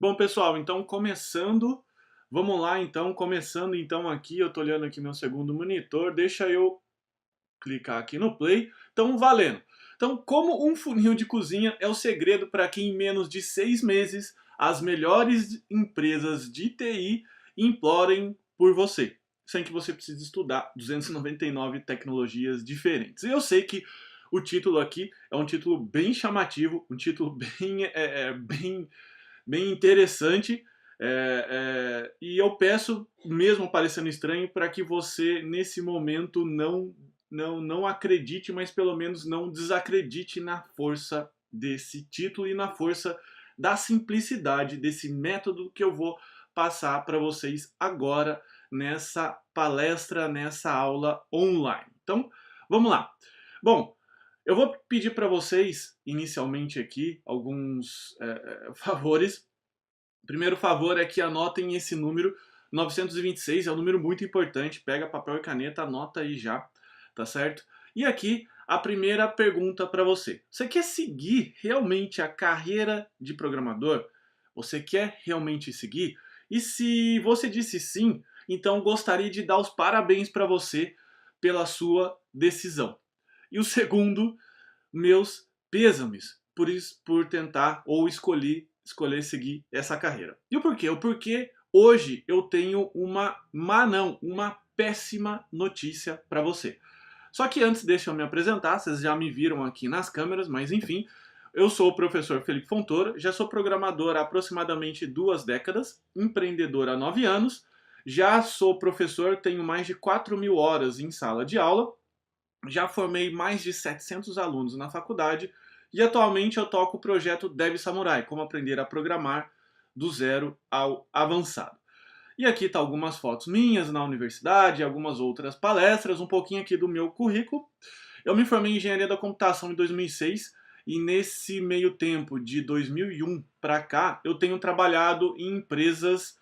Bom, pessoal, então vamos lá então, começando então aqui, eu tô olhando aqui meu segundo monitor, deixa eu clicar aqui no play. Então, valendo. Então, como um funil de cozinha é o segredo para que em menos de 6 meses as melhores empresas de TI implorem por você, sem que você precise estudar 299 tecnologias diferentes. E eu sei que o título aqui é um título bem chamativo, um título bem interessante. E eu peço, mesmo parecendo estranho, para que você nesse momento não acredite, mas pelo menos não desacredite na força desse título e na força da simplicidade desse método que eu vou passar para vocês agora nessa palestra, nessa aula online. Então, vamos lá. Bom, eu vou pedir para vocês, inicialmente aqui, alguns favores. O primeiro favor é que anotem esse número 926, é um número muito importante. Pega papel e caneta, anota aí já, tá certo? E aqui a primeira pergunta para você. Você quer seguir realmente a carreira de programador? Você quer realmente seguir? E se você disse sim, então gostaria de dar os parabéns para você pela sua decisão. E o segundo, meus pêsames por tentar ou escolher seguir essa carreira. E o porquê? O porquê hoje eu tenho uma péssima notícia para você. Só que antes, deixa eu me apresentar, vocês já me viram aqui nas câmeras, mas enfim, eu sou o professor Felipe Fontoura, já sou programador há aproximadamente 2 décadas, empreendedor há 9 anos, já sou professor, tenho mais de 4.000 horas em sala de aula, já formei mais de 700 alunos na faculdade e atualmente eu toco o projeto Dev Samurai, como aprender a programar do zero ao avançado. E aqui tá algumas fotos minhas na universidade, algumas outras palestras, um pouquinho aqui do meu currículo. Eu me formei em Engenharia da Computação em 2006 e nesse meio tempo, de 2001 para cá, eu tenho trabalhado em empresas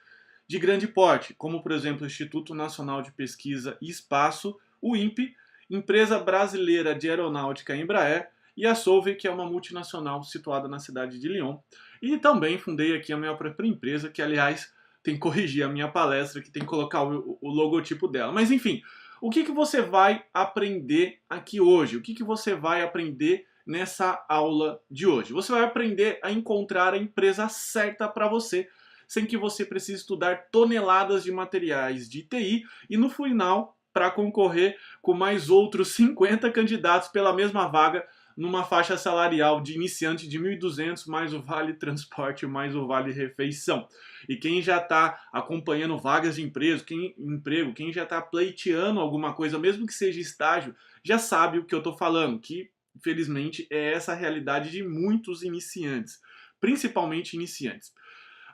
de grande porte, como por exemplo o Instituto Nacional de Pesquisa e Espaço, o INPE, Empresa Brasileira de Aeronáutica Embraer e a Solvay, que é uma multinacional situada na cidade de Lyon. E também fundei aqui a minha própria empresa, que aliás tem que corrigir a minha palestra, que tem que colocar o logotipo dela. Mas enfim, o que você vai aprender aqui hoje? O que você vai aprender nessa aula de hoje? Você vai aprender a encontrar a empresa certa para você, sem que você precise estudar toneladas de materiais de TI e no final, para concorrer com mais outros 50 candidatos pela mesma vaga, numa faixa salarial de iniciante de 1.200, mais o vale transporte, mais o vale refeição. E quem já está acompanhando vagas de emprego, quem já está pleiteando alguma coisa, mesmo que seja estágio, já sabe o que eu estou falando, que infelizmente é essa a realidade de muitos iniciantes, principalmente iniciantes.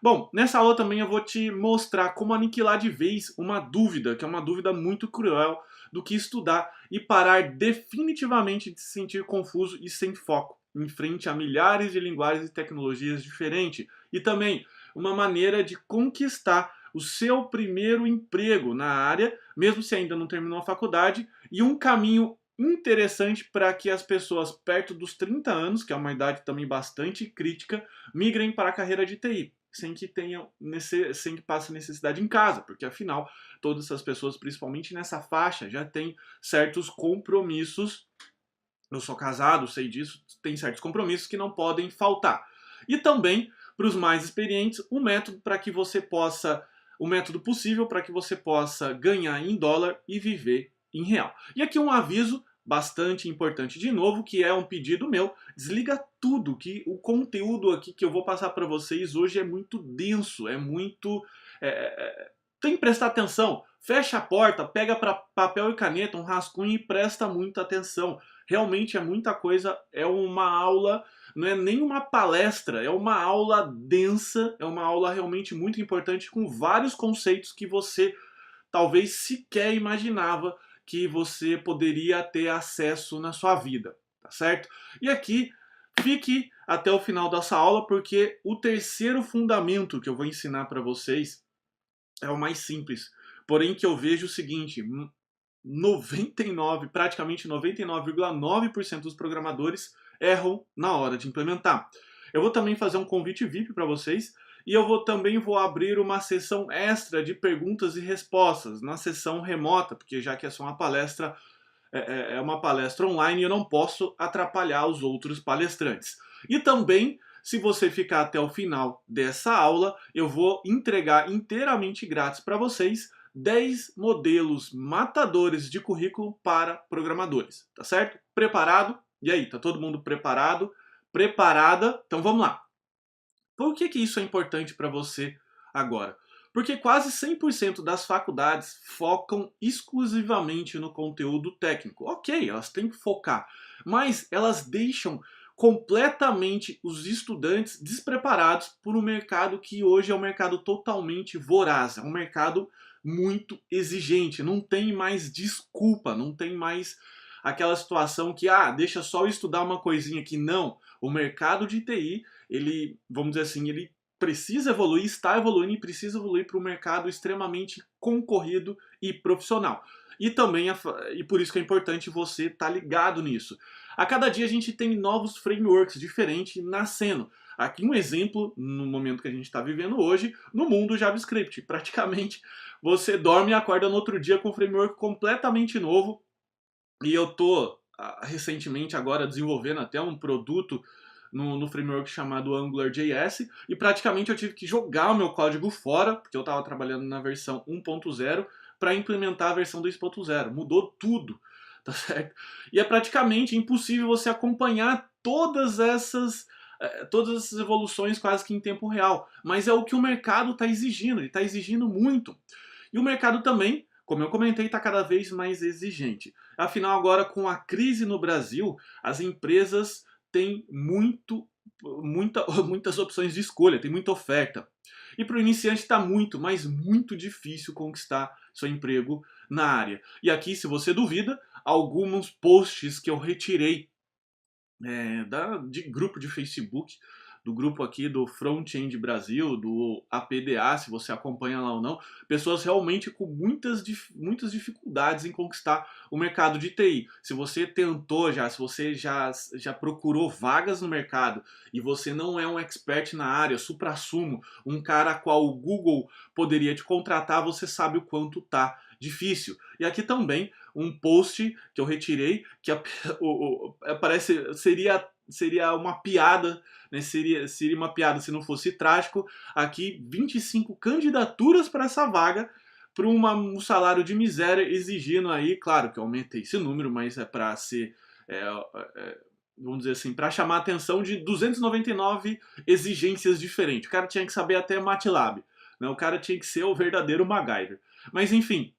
Bom, nessa aula também eu vou te mostrar como aniquilar de vez uma dúvida, que é uma dúvida muito cruel, do que estudar e parar definitivamente de se sentir confuso e sem foco, em frente a milhares de linguagens e tecnologias diferentes. E também uma maneira de conquistar o seu primeiro emprego na área, mesmo se ainda não terminou a faculdade, e um caminho interessante para que as pessoas perto dos 30 anos, que é uma idade também bastante crítica, migrem para a carreira de TI sem que passe necessidade em casa, porque afinal todas essas pessoas, principalmente nessa faixa, já têm certos compromissos. Eu sou casado, sei disso, tem certos compromissos que não podem faltar. E também, para os mais experientes, o método possível para que você possa ganhar em dólar e viver em real. E aqui um aviso bastante importante de novo, que é um pedido meu: desliga tudo, que o conteúdo aqui que eu vou passar para vocês hoje é muito denso, tem que prestar atenção. Fecha a porta, pega papel e caneta, um rascunho e presta muita atenção. Realmente é muita coisa, é uma aula, não é nem uma palestra, é uma aula densa, é uma aula realmente muito importante, com vários conceitos que você talvez sequer imaginava que você poderia ter acesso na sua vida, tá certo? E aqui, fique até o final dessa aula, porque o terceiro fundamento que eu vou ensinar para vocês é o mais simples, porém que eu vejo o seguinte: praticamente 99,9% dos programadores erram na hora de implementar. Eu vou também fazer um convite VIP para vocês. E eu também vou abrir uma sessão extra de perguntas e respostas na sessão remota, porque já que é só uma palestra, é uma palestra online e eu não posso atrapalhar os outros palestrantes. E também, se você ficar até o final dessa aula, eu vou entregar inteiramente grátis para vocês 10 modelos matadores de currículo para programadores, tá certo? Preparado? E aí, tá todo mundo preparado? Preparada? Então vamos lá. Por que isso é importante para você agora? Porque quase 100% das faculdades focam exclusivamente no conteúdo técnico. Ok, elas têm que focar, mas elas deixam completamente os estudantes despreparados por um mercado que hoje é um mercado totalmente voraz, é um mercado muito exigente, não tem mais desculpa, não tem mais aquela situação que, deixa só eu estudar uma coisinha aqui. Não, o mercado de TI, ele, vamos dizer assim, ele precisa evoluir, está evoluindo e precisa evoluir para um mercado extremamente concorrido e profissional. E também, e por isso que é importante você estar ligado nisso. A cada dia a gente tem novos frameworks diferentes nascendo. Aqui um exemplo, no momento que a gente está vivendo hoje, no mundo JavaScript. Praticamente você dorme e acorda no outro dia com um framework completamente novo. E eu tô recentemente agora desenvolvendo até um produto no framework chamado AngularJS, e praticamente eu tive que jogar o meu código fora, porque eu estava trabalhando na versão 1.0, para implementar a versão 2.0. Mudou tudo, tá certo? E é praticamente impossível você acompanhar todas essas evoluções quase que em tempo real. Mas é o que o mercado está exigindo, ele está exigindo muito. E o mercado também, como eu comentei, está cada vez mais exigente. Afinal, agora com a crise no Brasil, as empresas têm muitas opções de escolha, tem muita oferta. E para o iniciante está muito, mas muito difícil conquistar seu emprego na área. E aqui, se você duvida, alguns posts que eu retirei de grupo de Facebook, do grupo aqui do Front-End Brasil, do APDA, se você acompanha lá ou não, pessoas realmente com muitas dificuldades em conquistar o mercado de TI. Se você tentou já, se você já procurou vagas no mercado e você não é um expert na área, suprassumo, um cara a qual o Google poderia te contratar, você sabe o quanto tá difícil. E aqui também um post que eu retirei, que seria uma piada, né? Seria uma piada se não fosse trágico. Aqui, 25 candidaturas para essa vaga, para um salário de miséria, exigindo aí, claro que eu aumentei esse número, mas é para ser, vamos dizer assim, para chamar a atenção de 299 exigências diferentes. O cara tinha que saber até MATLAB, né? O cara tinha que ser o verdadeiro MacGyver. Mas enfim,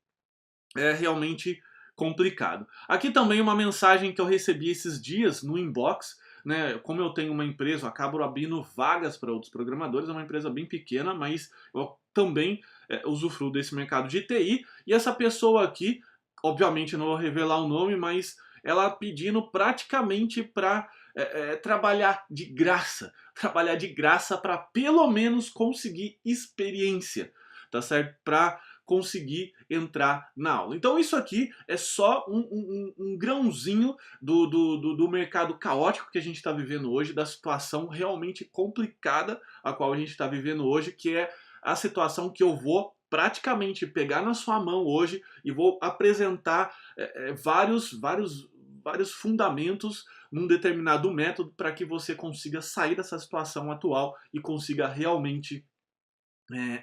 é realmente complicado. Aqui também uma mensagem que eu recebi esses dias no inbox, né? Como eu tenho uma empresa, eu acabo abrindo vagas para outros programadores, é uma empresa bem pequena, mas eu também usufruo desse mercado de TI, e essa pessoa aqui, obviamente não vou revelar o nome, mas ela pedindo praticamente para trabalhar de graça, para pelo menos conseguir experiência, tá certo? Para conseguir entrar na aula. Então isso aqui é só um grãozinho do mercado caótico que a gente está vivendo hoje, da situação realmente complicada a qual a gente está vivendo hoje, que é a situação que eu vou praticamente pegar na sua mão hoje e vou apresentar vários fundamentos num determinado método para que você consiga sair dessa situação atual e consiga realmente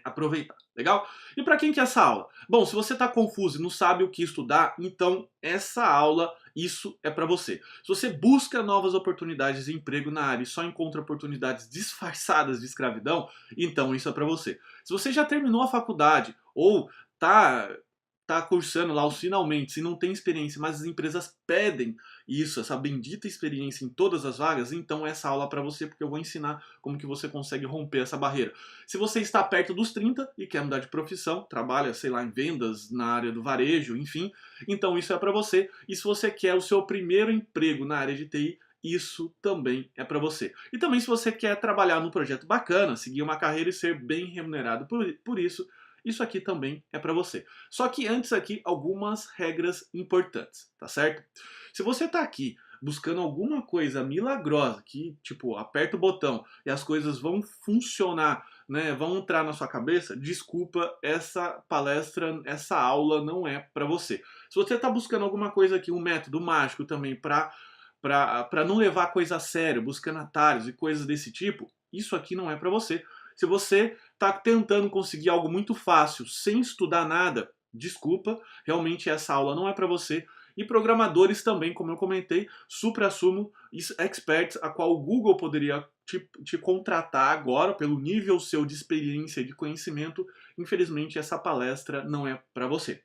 aproveitar. Legal? E para quem que é essa aula? Bom, se você está confuso e não sabe o que estudar, então essa aula, isso é para você. Se você busca novas oportunidades de emprego na área e só encontra oportunidades disfarçadas de escravidão, então isso é para você. Se você já terminou a faculdade ou tá cursando lá os finalmente, se não tem experiência, mas as empresas pedem isso, essa bendita experiência em todas as vagas, então essa aula é para você, porque eu vou ensinar como que você consegue romper essa barreira. Se você está perto dos 30 e quer mudar de profissão, trabalha, sei lá, em vendas, na área do varejo, enfim, então isso é para você. E se você quer o seu primeiro emprego na área de TI, isso também é para você. E também se você quer trabalhar num projeto bacana, seguir uma carreira e ser bem remunerado por isso, isso aqui também é para você. Só que antes aqui, algumas regras importantes, tá certo? Se você está aqui buscando alguma coisa milagrosa, que tipo, aperta o botão e as coisas vão funcionar, né, vão entrar na sua cabeça, desculpa, essa palestra, essa aula não é para você. Se você está buscando alguma coisa aqui, um método mágico também para não levar a coisa a sério, buscando atalhos e coisas desse tipo, isso aqui não é para você. Se você está tentando conseguir algo muito fácil sem estudar nada, desculpa, realmente essa aula não é para você. E programadores também, como eu comentei, supra-sumo experts, a qual o Google poderia te contratar agora pelo nível seu de experiência e de conhecimento. Infelizmente, essa palestra não é para você.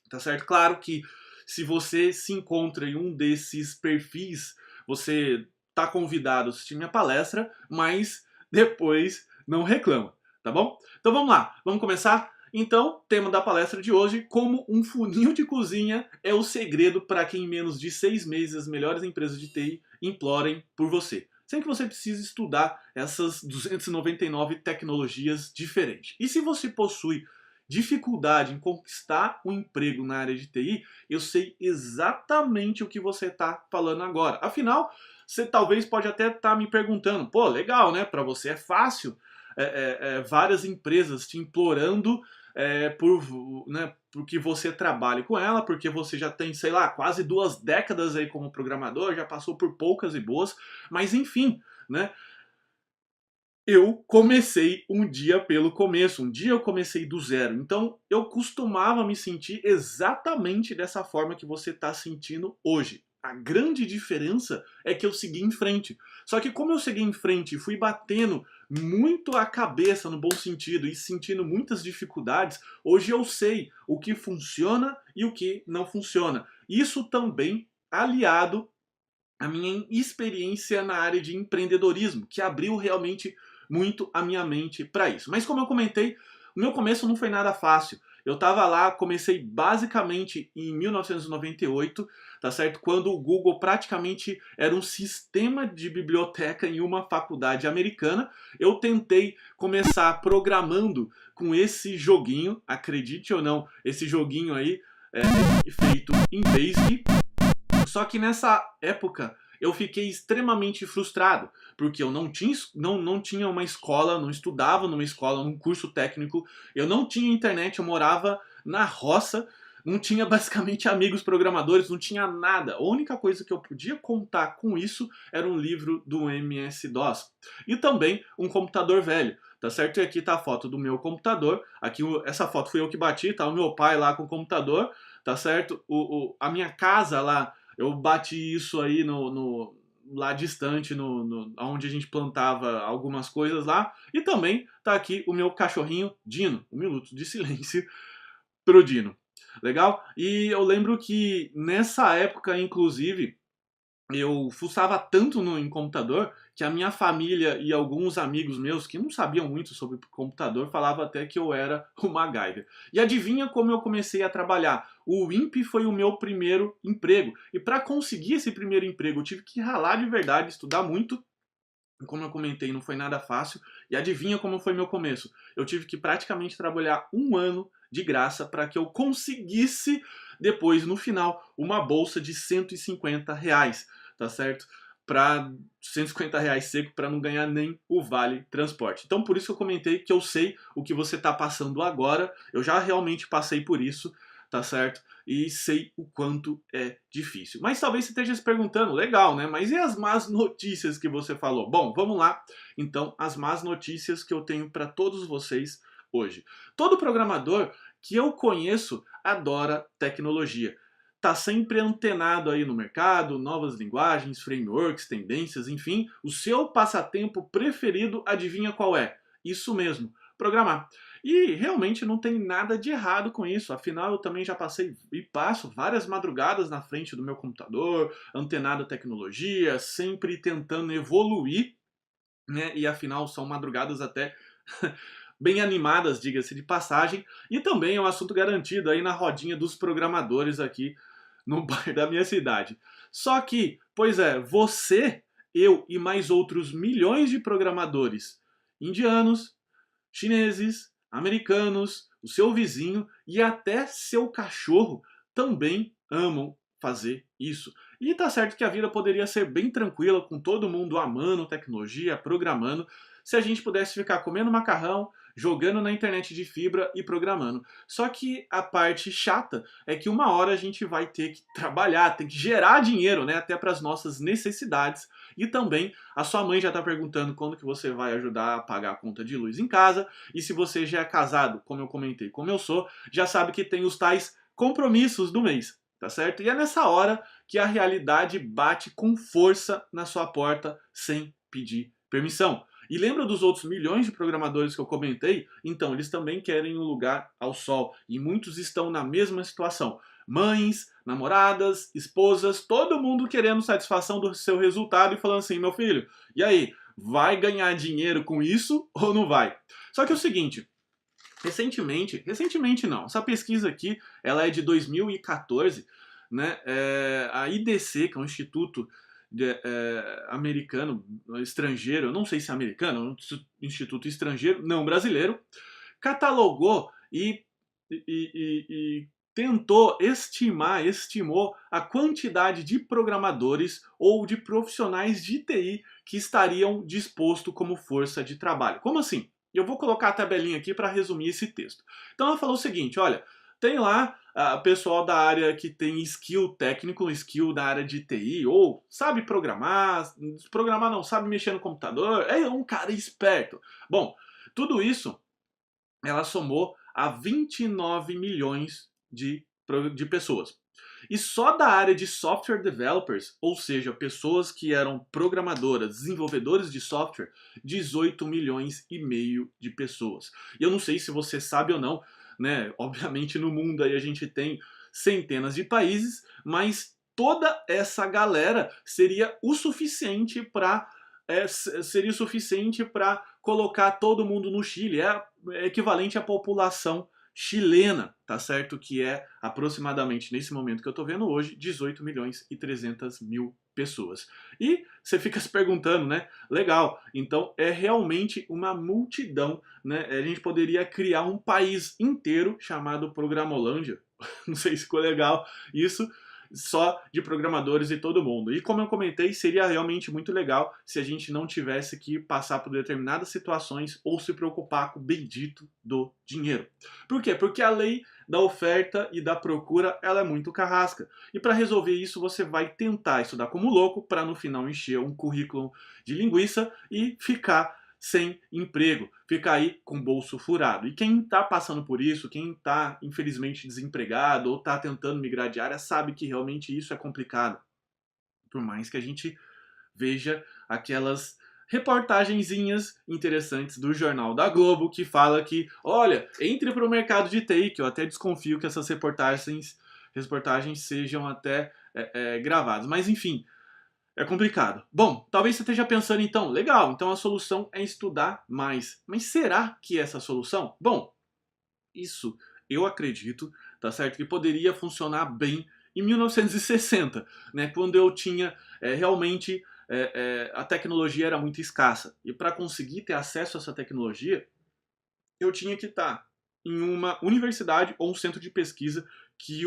Tá certo? Claro que se você se encontra em um desses perfis, você tá convidado a assistir minha palestra, mas depois não reclama, tá bom? Então vamos lá, vamos começar? Então, tema da palestra de hoje, como um funil de cozinha é o segredo para que em menos de 6 meses as melhores empresas de TI implorem por você. Sem que você precise estudar essas 299 tecnologias diferentes. E se você possui dificuldade em conquistar um emprego na área de TI, eu sei exatamente o que você está falando agora. Afinal, você talvez pode até estar me perguntando, pô, legal, né? Para você é fácil, várias empresas te implorando por que você trabalhe com ela, porque você já tem, sei lá, quase 2 décadas aí como programador, já passou por poucas e boas, mas enfim, né? Eu comecei um dia pelo começo, um dia eu comecei do zero. Então eu costumava me sentir exatamente dessa forma que você está sentindo hoje. A grande diferença é que eu segui em frente. Só que como eu segui em frente e fui batendo muito a cabeça no bom sentido e sentindo muitas dificuldades, hoje eu sei o que funciona e o que não funciona. Isso também aliado à minha experiência na área de empreendedorismo, que abriu realmente muito a minha mente para isso. Mas como eu comentei, o meu começo não foi nada fácil. Eu estava lá, comecei basicamente em 1998, tá certo? Quando o Google praticamente era um sistema de biblioteca em uma faculdade americana. Eu tentei começar programando com esse joguinho, acredite ou não, esse joguinho aí feito em Basic. Só que nessa época eu fiquei extremamente frustrado, porque eu não tinha uma escola, não estudava numa escola, num curso técnico, eu não tinha internet, eu morava na roça, não tinha basicamente amigos programadores, não tinha nada. A única coisa que eu podia contar com isso era um livro do MS-DOS e também um computador velho. Tá certo? E aqui tá a foto do meu computador. Aqui essa foto fui eu que bati, tá o meu pai lá com o computador, tá certo? A minha casa lá, eu bati isso aí lá distante, onde a gente plantava algumas coisas lá. E também tá aqui o meu cachorrinho Dino. 1 minuto de silêncio pro Dino. Legal? E eu lembro que nessa época, inclusive, eu fuçava tanto em computador que a minha família e alguns amigos meus que não sabiam muito sobre computador falavam até que eu era o MacGyver. E adivinha como eu comecei a trabalhar? O WIMP foi o meu primeiro emprego. E para conseguir esse primeiro emprego eu tive que ralar de verdade, estudar muito. Como eu comentei, não foi nada fácil. E adivinha como foi meu começo? Eu tive que praticamente trabalhar 1 ano de graça para que eu conseguisse depois, no final, uma bolsa de R$ 150, tá certo? Para R$ 150 seco para não ganhar nem o vale transporte. Então por isso que eu comentei que eu sei o que você está passando agora. Eu já realmente passei por isso, tá certo? E sei o quanto é difícil. Mas talvez você esteja se perguntando, legal, né? Mas e as más notícias que você falou? Bom, vamos lá. Então, as más notícias que eu tenho para todos vocês hoje. Todo programador que eu conheço adora tecnologia. Tá sempre antenado aí no mercado, novas linguagens, frameworks, tendências, enfim. O seu passatempo preferido, adivinha qual é? Isso mesmo, programar. E realmente não tem nada de errado com isso, afinal eu também já passei e passo várias madrugadas na frente do meu computador, antenado à tecnologia, sempre tentando evoluir, né? E afinal são madrugadas até bem animadas, diga-se de passagem, e também é um assunto garantido aí na rodinha dos programadores aqui no bairro da minha cidade. Só que, pois é, você, eu e mais outros milhões de programadores indianos, chineses, americanos, o seu vizinho e até seu cachorro também amam fazer isso. E tá certo que a vida poderia ser bem tranquila, com todo mundo amando tecnologia, programando, se a gente pudesse ficar comendo macarrão, jogando na internet de fibra e programando. Só que a parte chata é que uma hora a gente vai ter que trabalhar, tem que gerar dinheiro, né, até para as nossas necessidades. E também a sua mãe já está perguntando quando que você vai ajudar a pagar a conta de luz em casa. E se você já é casado, como eu comentei, como eu sou, já sabe que tem os tais compromissos do mês, tá certo? E é nessa hora que a realidade bate com força na sua porta sem pedir permissão. E lembra dos outros milhões de programadores que eu comentei? Então, eles também querem um lugar ao sol. E muitos estão na mesma situação. Mães, namoradas, esposas, todo mundo querendo satisfação do seu resultado e falando assim, meu filho, e aí, vai ganhar dinheiro com isso ou não vai? Só que é o seguinte, recentemente não, essa pesquisa aqui, ela é de 2014, né? A IDC, que é um instituto americano, estrangeiro, eu não sei se é americano, é um instituto estrangeiro, não brasileiro, catalogou e tentou estimou a quantidade de programadores ou de profissionais de TI que estariam dispostos como força de trabalho. Como assim? Eu vou colocar a tabelinha aqui para resumir esse texto. Então ela falou o seguinte, olha, tem lá pessoal da área que tem skill técnico, skill da área de TI, ou sabe programar não, sabe mexer no computador, é um cara esperto. Bom, tudo isso ela somou a 29 milhões de pessoas. E só da área de software developers, ou seja, pessoas que eram programadoras, desenvolvedores de software, 18 milhões e meio de pessoas. E eu não sei se você sabe ou não, né? Obviamente no mundo aí a gente tem centenas de países, mas toda essa galera seria o suficiente para colocar todo mundo no Chile. É equivalente à população chilena, tá certo? Que é aproximadamente, nesse momento que eu tô vendo hoje, 18 milhões e 300 mil pessoas. E você fica se perguntando, né? Legal, então é realmente uma multidão, né? A gente poderia criar um país inteiro chamado Programolândia. Não sei se ficou legal isso, só de programadores e todo mundo. E como eu comentei, seria realmente muito legal se a gente não tivesse que passar por determinadas situações ou se preocupar com o bendito do dinheiro. Por quê? Porque a lei da oferta e da procura, ela é muito carrasca. E para resolver isso, você vai tentar estudar como louco para no final encher um currículo de linguiça e ficar sem emprego, ficar aí com o bolso furado. E quem está passando por isso, quem está infelizmente desempregado ou está tentando migrar de área, sabe que realmente isso é complicado. Por mais que a gente veja aquelas reportagenzinhas interessantes do Jornal da Globo que fala que, olha, entre para o mercado de TI, que eu até desconfio que essas reportagens sejam até gravadas. Mas enfim, é complicado. Bom, talvez você esteja pensando então, legal, então a solução é estudar mais. Mas será que essa solução? Bom, isso eu acredito, tá certo, que poderia funcionar bem em 1960, né, quando eu tinha realmente a tecnologia era muito escassa. E para conseguir ter acesso a essa tecnologia, eu tinha que estar em uma universidade ou um centro de pesquisa que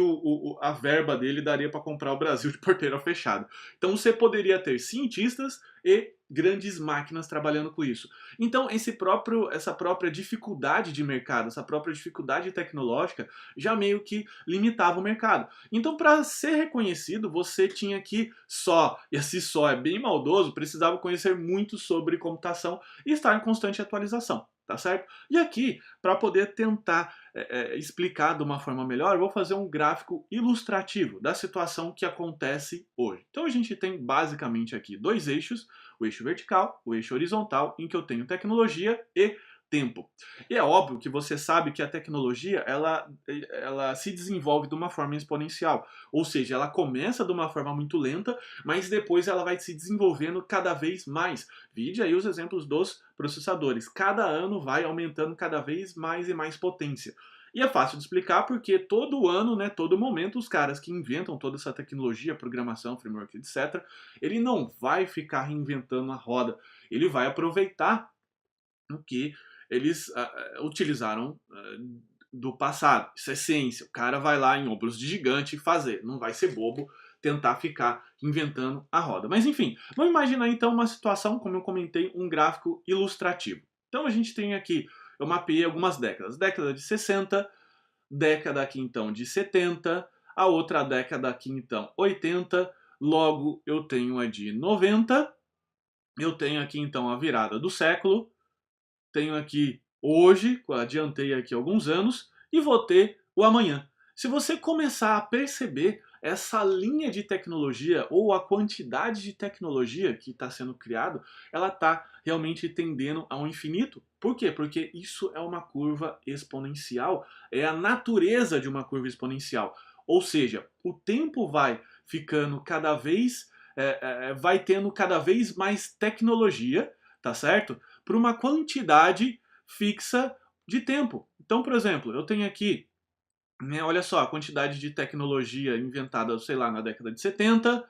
a verba dele daria para comprar o Brasil de porteira fechada. Então você poderia ter cientistas e grandes máquinas trabalhando com isso. Então essa própria dificuldade de mercado, essa própria dificuldade tecnológica já meio que limitava o mercado. Então para ser reconhecido você tinha que e esse só é bem maldoso, precisava conhecer muito sobre computação e estar em constante atualização. Tá certo? E aqui, para poder tentar explicar de uma forma melhor, eu vou fazer um gráfico ilustrativo da situação que acontece hoje. Então a gente tem basicamente aqui dois eixos, o eixo vertical, o eixo horizontal, em que eu tenho tecnologia e tempo. E é óbvio que você sabe que a tecnologia ela se desenvolve de uma forma exponencial, ou seja, ela começa de uma forma muito lenta, mas depois ela vai se desenvolvendo cada vez mais. Vide aí os exemplos dos processadores. Cada ano vai aumentando cada vez mais e mais potência. E é fácil de explicar porque todo ano, né, todo momento, os caras que inventam toda essa tecnologia, programação, framework, etc., ele não vai ficar reinventando a roda. Ele vai aproveitar o que eles utilizaram do passado. Isso é ciência. O cara vai lá em ombros de gigante fazer. Não vai ser bobo tentar ficar inventando a roda. Mas enfim, vamos imaginar então uma situação, como eu comentei, um gráfico ilustrativo. Então a gente tem aqui, eu mapeei algumas décadas. Década de 60, década aqui então de 70, a outra década aqui então 80, logo eu tenho a de 90, eu tenho aqui então a virada do século, tenho aqui hoje, adiantei aqui alguns anos, e vou ter o amanhã. Se você começar a perceber essa linha de tecnologia ou a quantidade de tecnologia que está sendo criado, ela está realmente tendendo ao infinito. Por quê? Porque isso é uma curva exponencial, é a natureza de uma curva exponencial. Ou seja, o tempo vai ficando cada vez, vai tendo cada vez mais tecnologia, tá certo? Por uma quantidade fixa de tempo. Então, por exemplo, eu tenho aqui, né, olha só, a quantidade de tecnologia inventada, sei lá, na década de 70,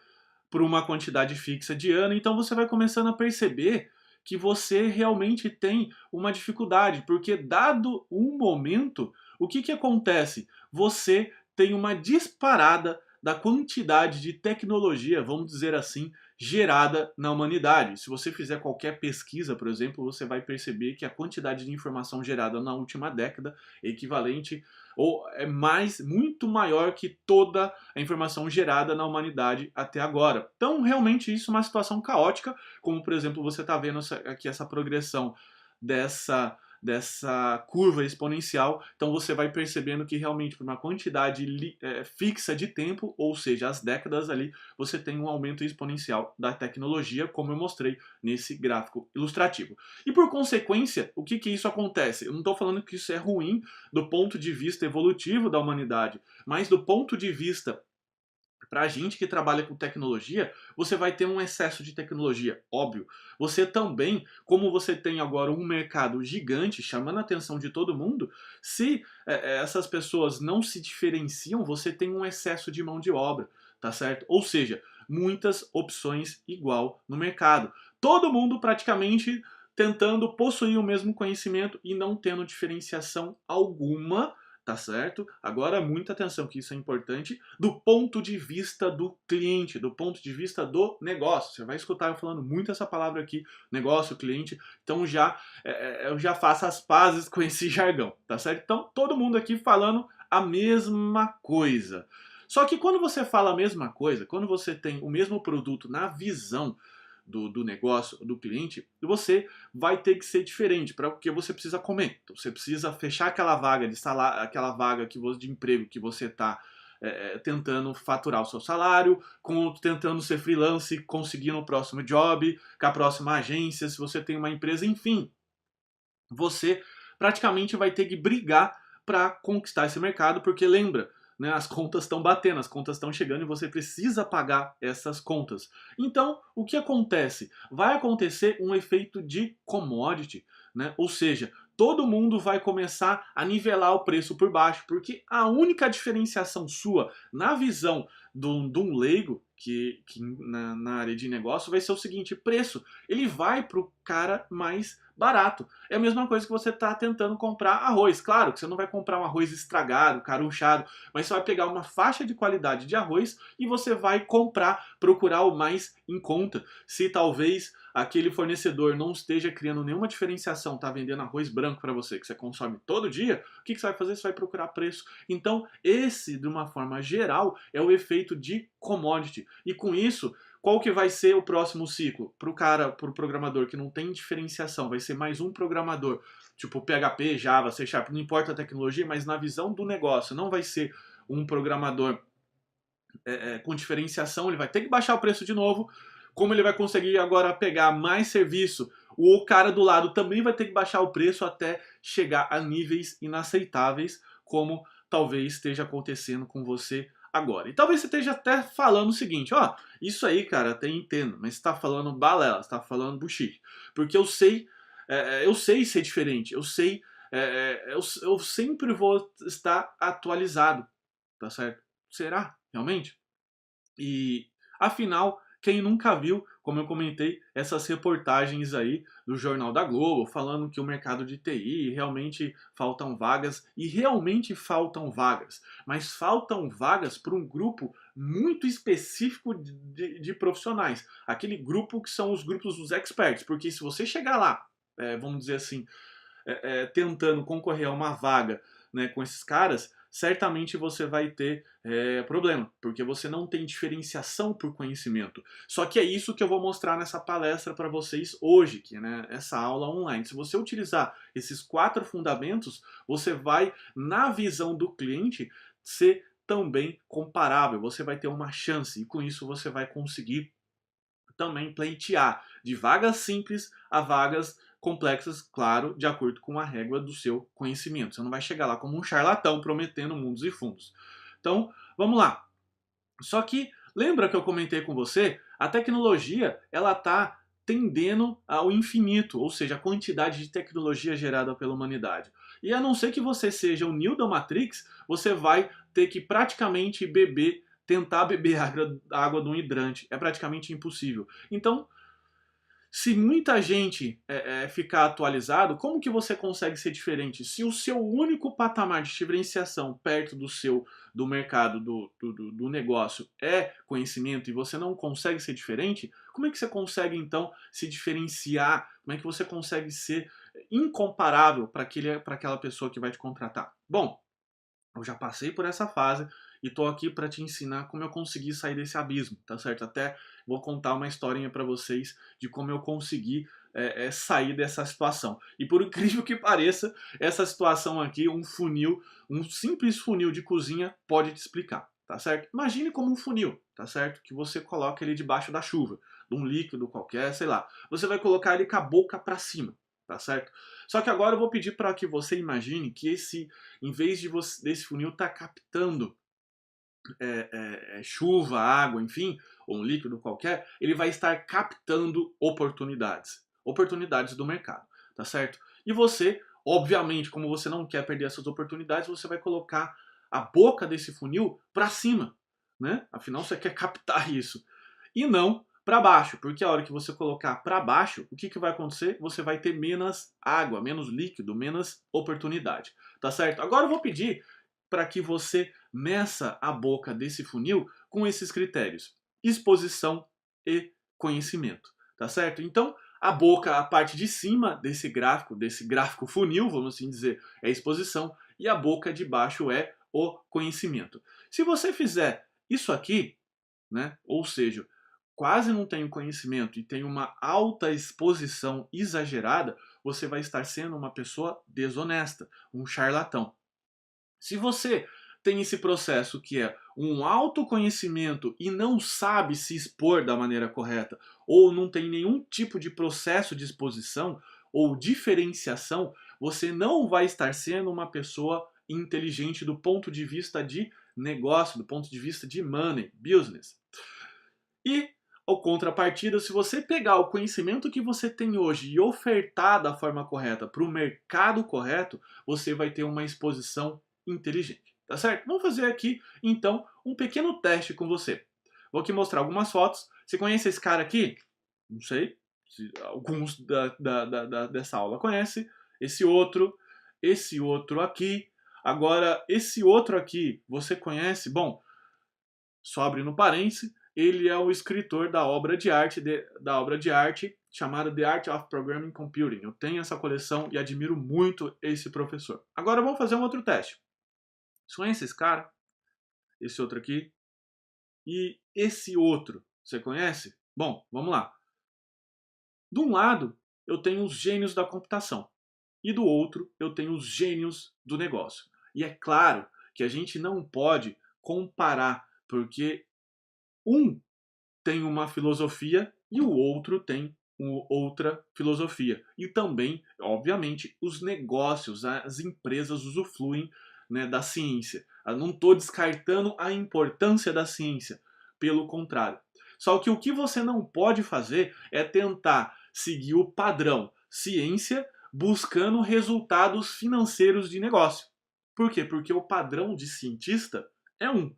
por uma quantidade fixa de ano. Então você vai começando a perceber que você realmente tem uma dificuldade, porque dado um momento, o que acontece? Você tem uma disparada da quantidade de tecnologia, vamos dizer assim, gerada na humanidade. Se você fizer qualquer pesquisa, por exemplo, você vai perceber que a quantidade de informação gerada na última década é equivalente ou é muito maior que toda a informação gerada na humanidade até agora. Então, realmente, isso é uma situação caótica, como, por exemplo, você está vendo aqui essa progressão dessa curva exponencial. Então, você vai percebendo que realmente, por uma quantidade fixa de tempo, ou seja, as décadas ali, você tem um aumento exponencial da tecnologia, como eu mostrei nesse gráfico ilustrativo. E, por consequência, o que isso acontece? Eu não estou falando que isso é ruim do ponto de vista evolutivo da humanidade, mas do ponto de vista para a gente que trabalha com tecnologia, você vai ter um excesso de tecnologia, óbvio. Você também, como você tem agora um mercado gigante chamando a atenção de todo mundo, se essas pessoas não se diferenciam, você tem um excesso de mão de obra, tá certo? Ou seja, muitas opções igual no mercado. Todo mundo praticamente tentando possuir o mesmo conhecimento e não tendo diferenciação alguma, tá certo? Agora, muita atenção, que isso é importante, do ponto de vista do cliente, do ponto de vista do negócio. Você vai escutar eu falando muito essa palavra aqui, negócio, cliente, então eu já faço as pazes com esse jargão, tá certo? Então, todo mundo aqui falando a mesma coisa. Só que quando você fala a mesma coisa, quando você tem o mesmo produto na visão do negócio, do cliente, você vai ter que ser diferente, porque você precisa comer. Então, você precisa fechar aquela vaga de salário, aquela vaga de emprego que você está tentando faturar o seu salário, tentando ser freelance, conseguindo o próximo job, com a próxima agência, se você tem uma empresa, enfim. Você praticamente vai ter que brigar para conquistar esse mercado, porque lembra, né, as contas estão batendo, as contas estão chegando e você precisa pagar essas contas. Então, o que acontece? Vai acontecer um efeito de commodity, né? Ou seja, todo mundo vai começar a nivelar o preço por baixo, porque a única diferenciação sua na visão de um leigo que na área de negócio vai ser o seguinte: preço. Ele vai para o cara mais barato. É a mesma coisa que você está tentando comprar arroz. Claro que você não vai comprar um arroz estragado, carunchado, mas você vai pegar uma faixa de qualidade de arroz e você vai procurar o mais em conta. Se talvez aquele fornecedor não esteja criando nenhuma diferenciação, está vendendo arroz branco para você, que você consome todo dia, o que você vai fazer? Você vai procurar preço. Então, esse, de uma forma geral, é o efeito de commodity. E com isso, qual que vai ser o próximo ciclo? Para o programador que não tem diferenciação, vai ser mais um programador, tipo PHP, Java, C Sharp, não importa a tecnologia, mas na visão do negócio, não vai ser um programador com diferenciação, ele vai ter que baixar o preço de novo. Como ele vai conseguir agora pegar mais serviço, o cara do lado também vai ter que baixar o preço até chegar a níveis inaceitáveis, como talvez esteja acontecendo com você agora. E talvez você esteja até falando o seguinte: ó, isso aí, cara, até entendo, mas você está falando balela, você está falando bullshit. Porque eu sei ser diferente, eu sei, eu sempre vou estar atualizado, tá certo? Será, realmente? E, afinal, quem nunca viu, como eu comentei, essas reportagens aí do Jornal da Globo, falando que o mercado de TI realmente faltam vagas, e realmente faltam vagas, mas faltam vagas para um grupo muito específico de profissionais. Aquele grupo que são os grupos dos experts, porque se você chegar lá, vamos dizer assim, tentando concorrer a uma vaga, né, com esses caras, certamente você vai ter problema, porque você não tem diferenciação por conhecimento. Só que é isso que eu vou mostrar nessa palestra para vocês hoje, que, né, essa aula online. Se você utilizar esses 4 fundamentos, você vai, na visão do cliente, ser também comparável. Você vai ter uma chance e com isso você vai conseguir também pleitear de vagas simples a vagas complexas, claro, de acordo com a régua do seu conhecimento. Você não vai chegar lá como um charlatão prometendo mundos e fundos. Então, vamos lá. Só que, lembra que eu comentei com você? A tecnologia, ela está tendendo ao infinito, ou seja, a quantidade de tecnologia gerada pela humanidade. E a não ser que você seja o Neo da Matrix, você vai ter que praticamente tentar beber água de um hidrante. É praticamente impossível. Então, se muita gente ficar atualizado, como que você consegue ser diferente? Se o seu único patamar de diferenciação perto do mercado, do negócio é conhecimento e você não consegue ser diferente, como é que você consegue então se diferenciar? Como é que você consegue ser incomparável para aquela pessoa que vai te contratar? Bom, eu já passei por essa fase e tô aqui para te ensinar como eu consegui sair desse abismo, tá certo? Até vou contar uma historinha para vocês de como eu consegui sair dessa situação. E por incrível que pareça, essa situação aqui, um simples funil de cozinha pode te explicar, tá certo? Imagine como um funil, tá certo? Que você coloca ele debaixo da chuva, de um líquido qualquer, sei lá. Você vai colocar ele com a boca para cima, tá certo? Só que agora eu vou pedir para que você imagine que em vez desse funil estar captando chuva, água, enfim, ou um líquido qualquer, ele vai estar captando oportunidades do mercado, tá certo? E você, obviamente, como você não quer perder essas oportunidades, você vai colocar a boca desse funil para cima, né? Afinal, você quer captar isso. E não para baixo, porque a hora que você colocar para baixo, o que vai acontecer? Você vai ter menos água, menos líquido, menos oportunidade, tá certo? Agora eu vou pedir para que você meça a boca desse funil com esses critérios: exposição e conhecimento, tá certo? Então, a boca, a parte de cima desse gráfico funil, vamos assim dizer, é a exposição, e a boca de baixo é o conhecimento. Se você fizer isso aqui, né, ou seja, quase não tem conhecimento e tem uma alta exposição exagerada, você vai estar sendo uma pessoa desonesta, um charlatão. Se você tem esse processo que é um autoconhecimento e não sabe se expor da maneira correta, ou não tem nenhum tipo de processo de exposição ou diferenciação, você não vai estar sendo uma pessoa inteligente do ponto de vista de negócio, do ponto de vista de money, business. E, ao contrapartida, se você pegar o conhecimento que você tem hoje e ofertar da forma correta para o mercado correto, você vai ter uma exposição inteligente, tá certo? Vamos fazer aqui, então, um pequeno teste com você. Vou aqui mostrar algumas fotos. Você conhece esse cara aqui? Não sei. Alguns dessa aula conhecem. Esse outro aqui. Agora, esse outro aqui, você conhece? Bom, só abrindo parênteses, ele é o escritor da obra de arte chamada The Art of Programming Computing. Eu tenho essa coleção e admiro muito esse professor. Agora vamos fazer um outro teste. Você conhece esse cara? Esse outro aqui? E esse outro, você conhece? Bom, vamos lá. De um lado, eu tenho os gênios da computação. E do outro, eu tenho os gênios do negócio. E é claro que a gente não pode comparar, porque um tem uma filosofia e o outro tem outra filosofia. E também, obviamente, os negócios, as empresas usufruem, né, da ciência. Eu não estou descartando a importância da ciência, pelo contrário. Só que o que você não pode fazer é tentar seguir o padrão ciência buscando resultados financeiros de negócio. Por quê? Porque o padrão de cientista é um.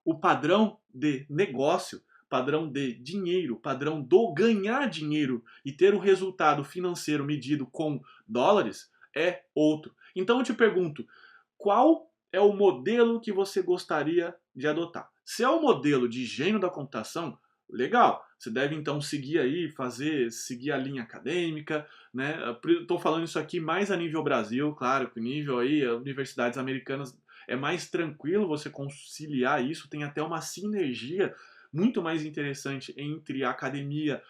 O padrão de negócio, padrão de dinheiro, padrão do ganhar dinheiro e ter o resultado financeiro medido com dólares é outro. Então eu te pergunto, qual é o modelo que você gostaria de adotar? Se é o modelo de gênio da computação, legal. Você deve então seguir aí, seguir a linha acadêmica, né? Estou falando isso aqui mais a nível Brasil, claro que o nível aí, universidades americanas é mais tranquilo você conciliar isso, tem até uma sinergia muito mais interessante entre a academia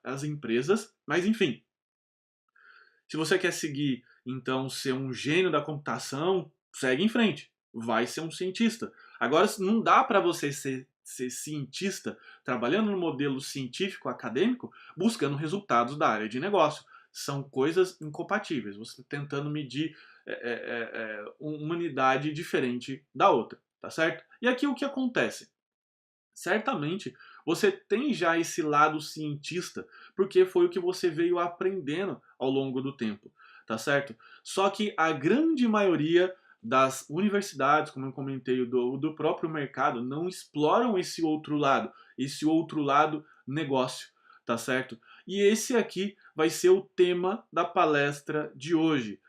as empresas, mas enfim, se você quer seguir, então, ser um gênio da computação, segue em frente. Vai ser um cientista. Agora, não dá para você ser cientista trabalhando no modelo científico acadêmico buscando resultados da área de negócio. São coisas incompatíveis. Você tentando medir uma unidade diferente da outra, tá certo? E aqui o que acontece? Certamente você tem já esse lado cientista, porque foi o que você veio aprendendo ao longo do tempo, tá certo? Só que a grande maioria das universidades, como eu comentei, do próprio mercado, não exploram esse outro lado negócio, tá certo? E esse aqui vai ser o tema da palestra de hoje,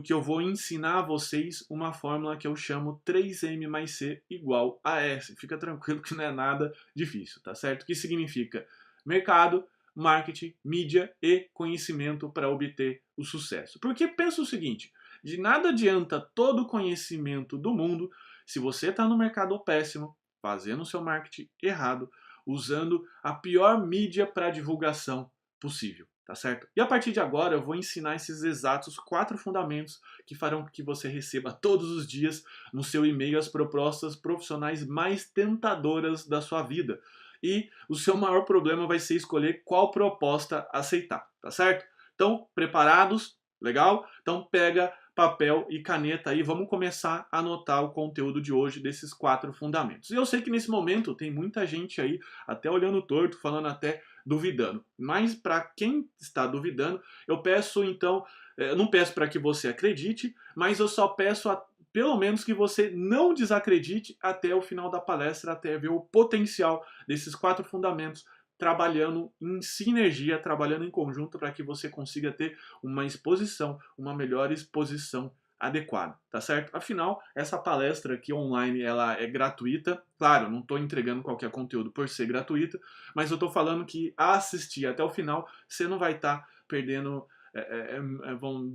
que eu vou ensinar a vocês uma fórmula que eu chamo 3M mais C igual a S. Fica tranquilo que não é nada difícil, tá certo? Que significa mercado, marketing, mídia e conhecimento para obter o sucesso. Porque pensa o seguinte, de nada adianta todo o conhecimento do mundo se você está no mercado péssimo, fazendo o seu marketing errado, usando a pior mídia para divulgação possível, tá certo? E a partir de agora eu vou ensinar esses exatos 4 fundamentos que farão com que você receba todos os dias no seu e-mail as propostas profissionais mais tentadoras da sua vida. E o seu maior problema vai ser escolher qual proposta aceitar, tá certo? Então, preparados? Legal? Então pega papel e caneta aí, vamos começar a anotar o conteúdo de hoje desses 4 fundamentos. E eu sei que nesse momento tem muita gente aí até olhando torto, falando até duvidando. Mas para quem está duvidando, eu peço então, eu não peço para que você acredite, mas eu só peço pelo menos que você não desacredite até o final da palestra, até ver o potencial desses 4 fundamentos trabalhando em sinergia, trabalhando em conjunto para que você consiga ter uma melhor exposição adequada, tá certo? Afinal, essa palestra aqui online, ela é gratuita. Claro, não estou entregando qualquer conteúdo por ser gratuita, mas eu estou falando que a assistir até o final, você não vai estar perdendo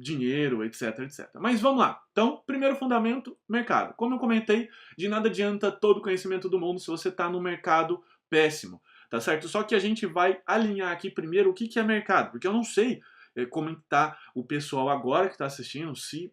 dinheiro, etc, etc. Mas vamos lá. Então, primeiro fundamento, mercado. Como eu comentei, de nada adianta todo o conhecimento do mundo se você está no mercado péssimo, tá certo? Só que a gente vai alinhar aqui primeiro o que é mercado, porque eu não sei como está o pessoal agora que está assistindo, se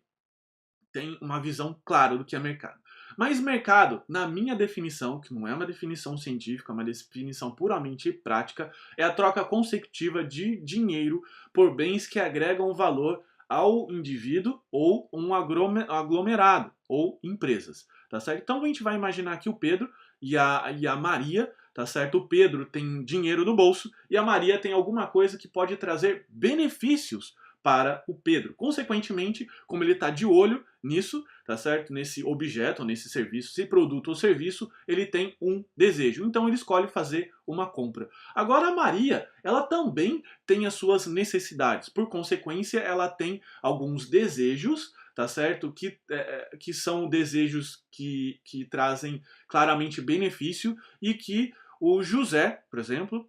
tem uma visão clara do que é mercado. Mas mercado, na minha definição, que não é uma definição científica, é uma definição puramente prática, é a troca consecutiva de dinheiro por bens que agregam valor ao indivíduo ou um aglomerado ou empresas, tá certo? Então a gente vai imaginar aqui o Pedro e a Maria, tá certo? O Pedro tem dinheiro no bolso e a Maria tem alguma coisa que pode trazer benefícios para o Pedro. Consequentemente, como ele está de olho nisso, tá certo? Nesse objeto, nesse serviço, esse produto ou serviço, ele tem um desejo. Então ele escolhe fazer uma compra. Agora a Maria, ela também tem as suas necessidades. Por consequência, ela tem alguns desejos, tá certo? Que são desejos que trazem claramente benefício e que o José, por exemplo,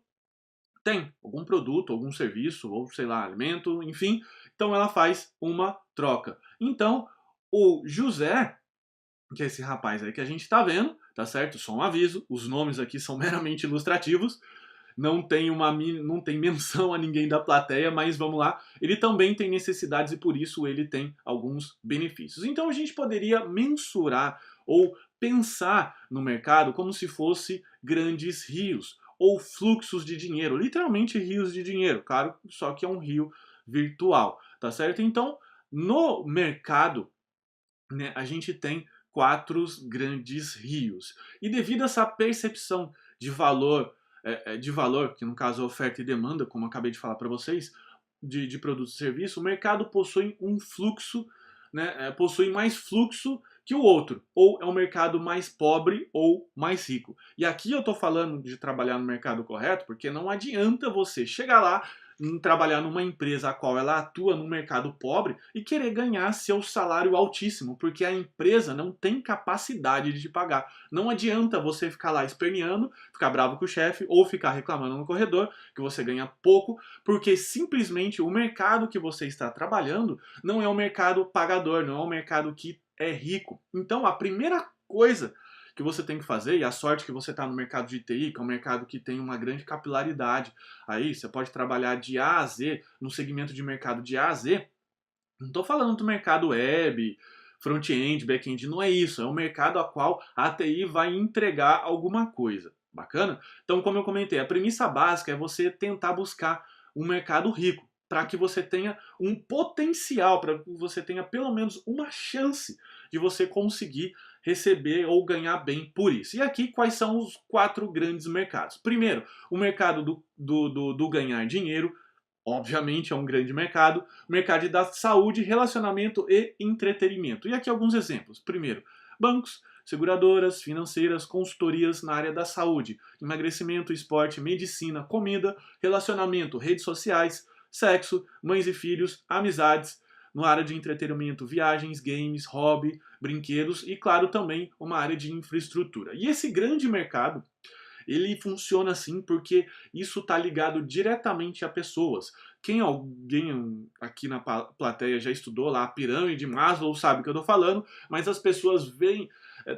tem algum produto, algum serviço, ou sei lá, alimento, enfim. Então ela faz uma troca. Então o José, que é esse rapaz aí que a gente está vendo, tá certo? Só um aviso, os nomes aqui são meramente ilustrativos, não tem menção a ninguém da plateia, mas vamos lá. Ele também tem necessidades e por isso ele tem alguns benefícios. Então a gente poderia mensurar ou pensar no mercado como se fosse grandes rios ou fluxos de dinheiro, literalmente rios de dinheiro, claro, só que é um rio virtual, tá certo? Então, no mercado, né, a gente tem 4 grandes rios. E devido a essa percepção de valor, que no caso é oferta e demanda, como eu acabei de falar para vocês, de produtos e serviços, o mercado possui um fluxo, né, possui mais fluxo que o outro, ou é um mercado mais pobre ou mais rico. E aqui eu estou falando de trabalhar no mercado correto, porque não adianta você chegar lá, trabalhar numa empresa a qual ela atua no mercado pobre e querer ganhar seu salário altíssimo, porque a empresa não tem capacidade de te pagar. Não adianta você ficar lá esperneando, ficar bravo com o chefe ou ficar reclamando no corredor que você ganha pouco, porque simplesmente o mercado que você está trabalhando não é um mercado pagador, não é um mercado que é rico. Então a primeira coisa que você tem que fazer, e a sorte que você está no mercado de TI, que é um mercado que tem uma grande capilaridade, aí você pode trabalhar de A a Z, no segmento de mercado de A a Z, não estou falando do mercado web, front-end, back-end, não é isso, é um mercado a qual a TI vai entregar alguma coisa. Bacana? Então, como eu comentei, a premissa básica é você tentar buscar um mercado rico, para que você tenha um potencial, para que você tenha pelo menos uma chance de você conseguir receber ou ganhar bem por isso. E aqui, quais são os 4 grandes mercados? Primeiro, o mercado do ganhar dinheiro, obviamente é um grande mercado. O mercado da saúde, relacionamento e entretenimento. E aqui alguns exemplos. Primeiro, bancos, seguradoras, financeiras, consultorias na área da saúde, emagrecimento, esporte, medicina, comida, relacionamento, redes sociais, sexo, mães e filhos, amizades, no área de entretenimento, viagens, games, hobby, brinquedos e, claro, também uma área de infraestrutura. E esse grande mercado, ele funciona assim porque isso está ligado diretamente a pessoas. Quem alguém aqui na plateia já estudou lá a pirâmide de Maslow sabe o que eu estou falando, mas as pessoas veem,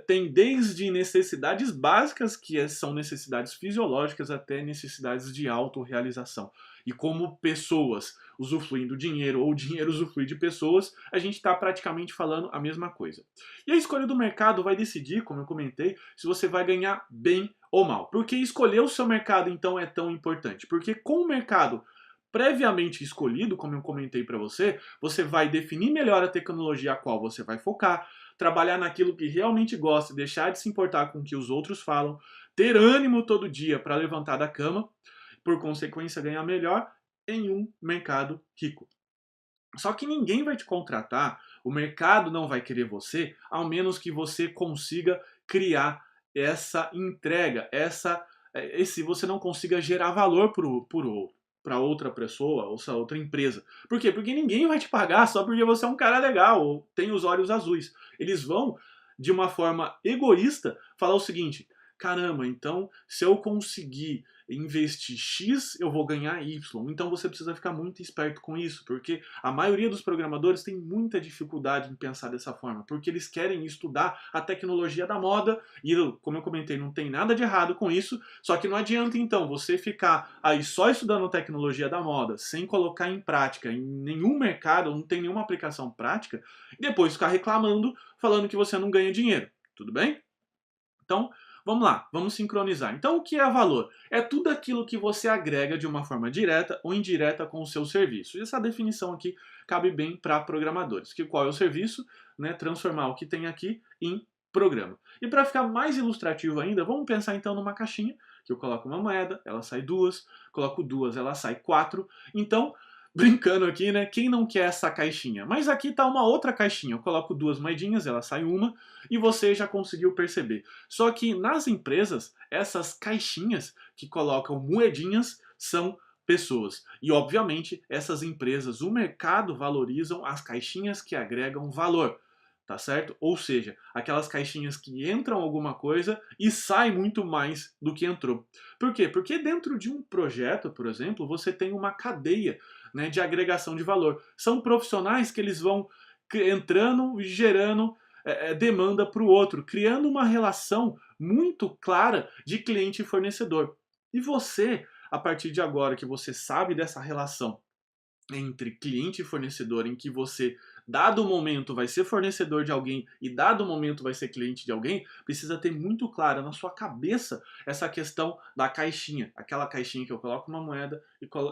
tem desde necessidades básicas, que são necessidades fisiológicas, até necessidades de autorrealização. E como pessoas usufruem do dinheiro ou o dinheiro usufrui de pessoas, a gente está praticamente falando a mesma coisa. E a escolha do mercado vai decidir, como eu comentei, se você vai ganhar bem ou mal. Por que escolher o seu mercado então é tão importante? Porque com o mercado previamente escolhido, como eu comentei para você, você vai definir melhor a tecnologia a qual você vai focar, trabalhar naquilo que realmente gosta, deixar de se importar com o que os outros falam, ter ânimo todo dia para levantar da cama, por consequência ganhar melhor em um mercado rico. Só que ninguém vai te contratar, o mercado não vai querer você, ao menos que você consiga criar essa entrega, esse você não consiga gerar valor para outra pessoa ou essa outra empresa. Por quê? Porque ninguém vai te pagar só porque você é um cara legal ou tem os olhos azuis. Eles vão, de uma forma egoísta, falar o seguinte: caramba, então se eu conseguir investir X, eu vou ganhar Y. Então você precisa ficar muito esperto com isso, porque a maioria dos programadores tem muita dificuldade em pensar dessa forma, porque eles querem estudar a tecnologia da moda e, como eu comentei, não tem nada de errado com isso, só que não adianta então você ficar aí só estudando tecnologia da moda, sem colocar em prática em nenhum mercado, não tem nenhuma aplicação prática, e depois ficar reclamando, falando que você não ganha dinheiro. Tudo bem? Então, vamos lá, vamos sincronizar. Então, o que é valor? É tudo aquilo que você agrega de uma forma direta ou indireta com o seu serviço. E essa definição aqui cabe bem para programadores. Que qual é o serviço? Né, transformar o que tem aqui em programa. E para ficar mais ilustrativo ainda, vamos pensar então numa caixinha, que eu coloco uma moeda, ela sai duas, coloco duas, ela sai quatro. Então, brincando aqui, né? Quem não quer essa caixinha? Mas aqui está uma outra caixinha. Eu coloco duas moedinhas, ela sai uma, e você já conseguiu perceber. Só que nas empresas, essas caixinhas que colocam moedinhas são pessoas. E obviamente, essas empresas, o mercado valorizam as caixinhas que agregam valor. Tá certo? Ou seja, aquelas caixinhas que entram alguma coisa e sai muito mais do que entrou. Por quê? Porque dentro de um projeto, por exemplo, você tem uma cadeia, né, de agregação de valor. São profissionais que eles vão entrando e gerando demanda para o outro, criando uma relação muito clara de cliente e fornecedor. E você, a partir de agora que você sabe dessa relação entre cliente e fornecedor, em que você, dado momento, vai ser fornecedor de alguém e dado momento vai ser cliente de alguém, precisa ter muito clara na sua cabeça essa questão da caixinha. Aquela caixinha que eu coloco uma moeda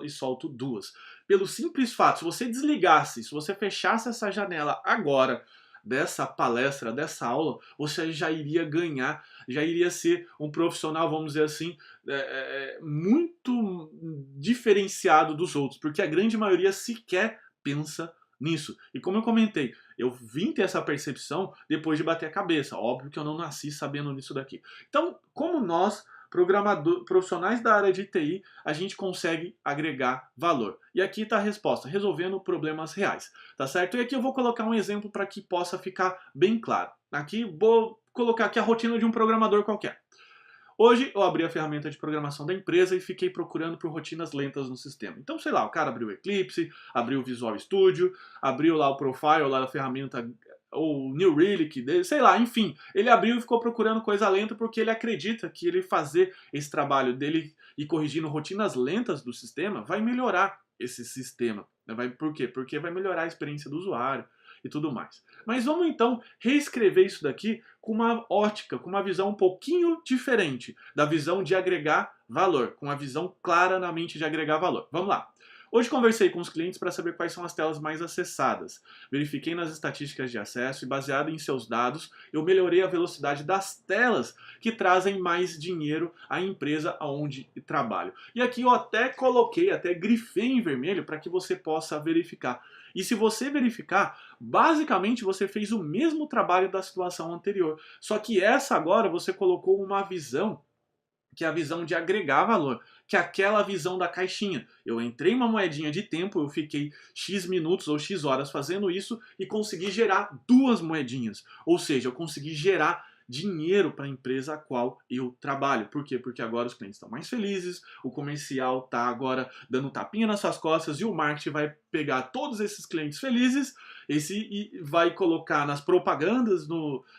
e solto duas. Pelo simples fato, se você desligasse, se você fechasse essa janela agora, dessa palestra, dessa aula, você já iria ganhar, já iria ser um profissional, vamos dizer assim, muito diferenciado dos outros, porque a grande maioria sequer pensa nisso. E como eu comentei, eu vim ter essa percepção depois de bater a cabeça. Óbvio que eu não nasci sabendo disso daqui. Então, como nós profissionais da área de TI, a gente consegue agregar valor. E aqui está a resposta, resolvendo problemas reais, tá certo? E aqui eu vou colocar um exemplo para que possa ficar bem claro. Aqui vou colocar aqui a rotina de um programador qualquer. Hoje eu abri a ferramenta de programação da empresa e fiquei procurando por rotinas lentas no sistema. Então, sei lá, o cara abriu o Eclipse, abriu o Visual Studio, abriu lá o Profile, lá da ferramenta, ou New Relic dele, sei lá, enfim. Ele abriu e ficou procurando coisa lenta porque ele acredita que ele fazer esse trabalho dele e corrigindo rotinas lentas do sistema vai melhorar esse sistema. Por quê? Porque vai melhorar a experiência do usuário e tudo mais. Mas vamos então reescrever isso daqui com uma ótica, com uma visão um pouquinho diferente da visão de agregar valor, com a visão clara na mente de agregar valor. Vamos lá. Hoje conversei com os clientes para saber quais são as telas mais acessadas. Verifiquei nas estatísticas de acesso e, baseado em seus dados, eu melhorei a velocidade das telas que trazem mais dinheiro à empresa onde trabalho. E aqui eu até coloquei, até grifei em vermelho para que você possa verificar. E se você verificar, basicamente você fez o mesmo trabalho da situação anterior. Só que essa agora você colocou uma visão, que é a visão de agregar valor, que é aquela visão da caixinha. Eu entrei uma moedinha de tempo, eu fiquei X minutos ou X horas fazendo isso e consegui gerar 2 moedinhas. Ou seja, eu consegui gerar dinheiro para a empresa a qual eu trabalho. Por quê? Porque agora os clientes estão mais felizes, o comercial está agora dando tapinha nas suas costas e o marketing vai pegar todos esses clientes felizes e vai colocar nas propagandas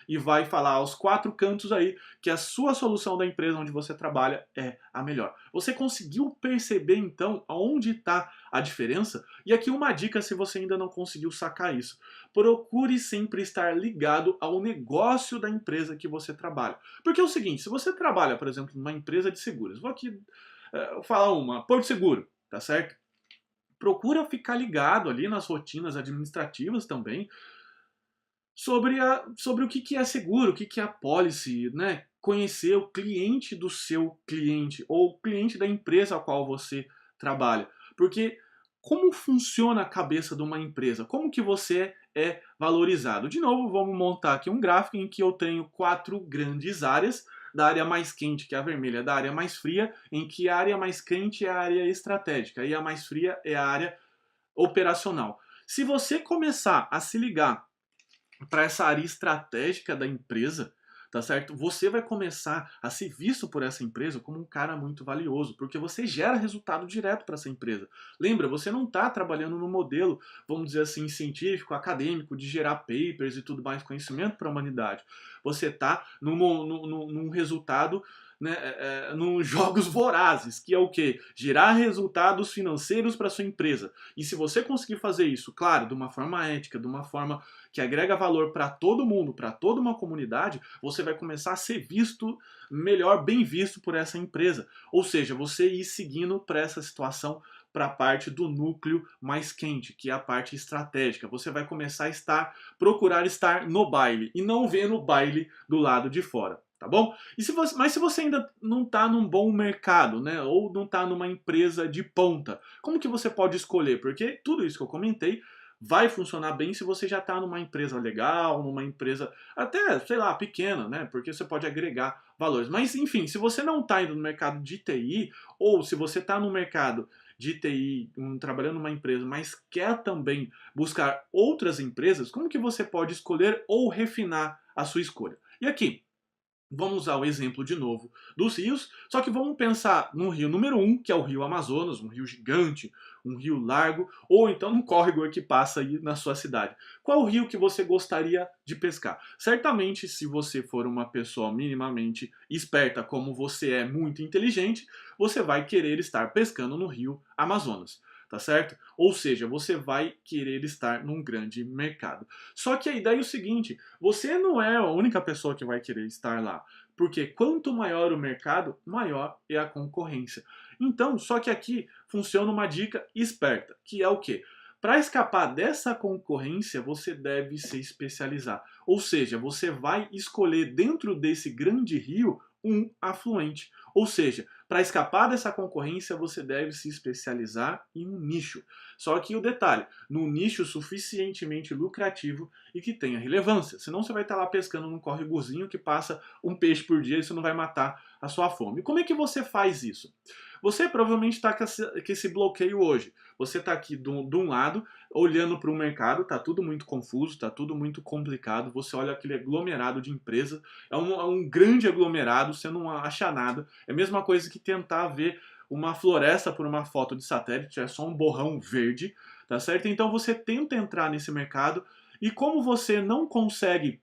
e vai falar aos 4 cantos aí que a sua solução da empresa onde você trabalha é a melhor. Você conseguiu perceber então aonde está a diferença? E aqui uma dica se você ainda não conseguiu sacar isso. Procure sempre estar ligado ao negócio da empresa que você trabalha. Porque é o seguinte, se você trabalha, por exemplo, numa empresa de seguros, vou aqui falar uma, Porto Seguro, tá certo? Procura ficar ligado ali nas rotinas administrativas também sobre o que é seguro, o que é a policy, né? Conhecer o cliente do seu cliente ou o cliente da empresa a qual você trabalha. Porque como funciona a cabeça de uma empresa? Como que você é valorizado? De novo, vamos montar aqui um gráfico em que eu tenho 4 grandes áreas, da área mais quente, que é a vermelha, da área mais fria, em que a área mais quente é a área estratégica e a mais fria é a área operacional. Se você começar a se ligar para essa área estratégica da empresa, tá certo? Você vai começar a ser visto por essa empresa como um cara muito valioso, porque você gera resultado direto para essa empresa. Lembra, você não está trabalhando no modelo, vamos dizer assim, científico, acadêmico, de gerar papers e tudo mais, conhecimento para a humanidade. Você está num resultado, né, nos jogos vorazes, que é o quê? Gerar resultados financeiros para sua empresa. E se você conseguir fazer isso, claro, de uma forma ética, de uma forma que agrega valor para todo mundo, para toda uma comunidade, você vai começar a ser visto melhor, bem visto por essa empresa. Ou seja, você ir seguindo para essa situação, para a parte do núcleo mais quente, que é a parte estratégica. Você vai começar a procurar estar no baile e não ver no baile do lado de fora. Tá bom? Mas se você ainda não está num bom mercado, né? Ou não está numa empresa de ponta, como que você pode escolher? Porque tudo isso que eu comentei vai funcionar bem se você já está numa empresa legal, numa empresa até, sei lá, pequena, né? Porque você pode agregar valores. Mas, enfim, se você não está indo no mercado de TI, ou se você está no mercado de TI, trabalhando numa empresa, mas quer também buscar outras empresas, como que você pode escolher ou refinar a sua escolha? E aqui, vamos usar o exemplo de novo dos rios, só que vamos pensar no rio número 1, que é o rio Amazonas, um rio gigante, um rio largo, ou então um córrego que passa aí na sua cidade. Qual o rio que você gostaria de pescar? Certamente, se você for uma pessoa minimamente esperta, como você é muito inteligente, você vai querer estar pescando no rio Amazonas. Tá certo? Ou seja, você vai querer estar num grande mercado. Só que a ideia é o seguinte, você não é a única pessoa que vai querer estar lá, porque quanto maior o mercado, maior é a concorrência. Então, só que aqui funciona uma dica esperta, que é o quê? Para escapar dessa concorrência, você deve se especializar. Ou seja, você vai escolher dentro desse grande rio um afluente. Ou seja, Para escapar dessa concorrência, você deve se especializar em um nicho. Só que o detalhe, num nicho suficientemente lucrativo e que tenha relevância. Senão você vai estar lá pescando num córregozinho que passa um peixe por dia e isso não vai matar a sua fome. E como é que você faz isso? Você provavelmente está com esse bloqueio hoje. Você está aqui de um lado, olhando para o mercado, está tudo muito confuso, está tudo muito complicado. Você olha aquele aglomerado de empresa, é um grande aglomerado, você não acha nada. É a mesma coisa que tentar ver uma floresta por uma foto de satélite, é só um borrão verde, tá certo? Então você tenta entrar nesse mercado e como você não consegue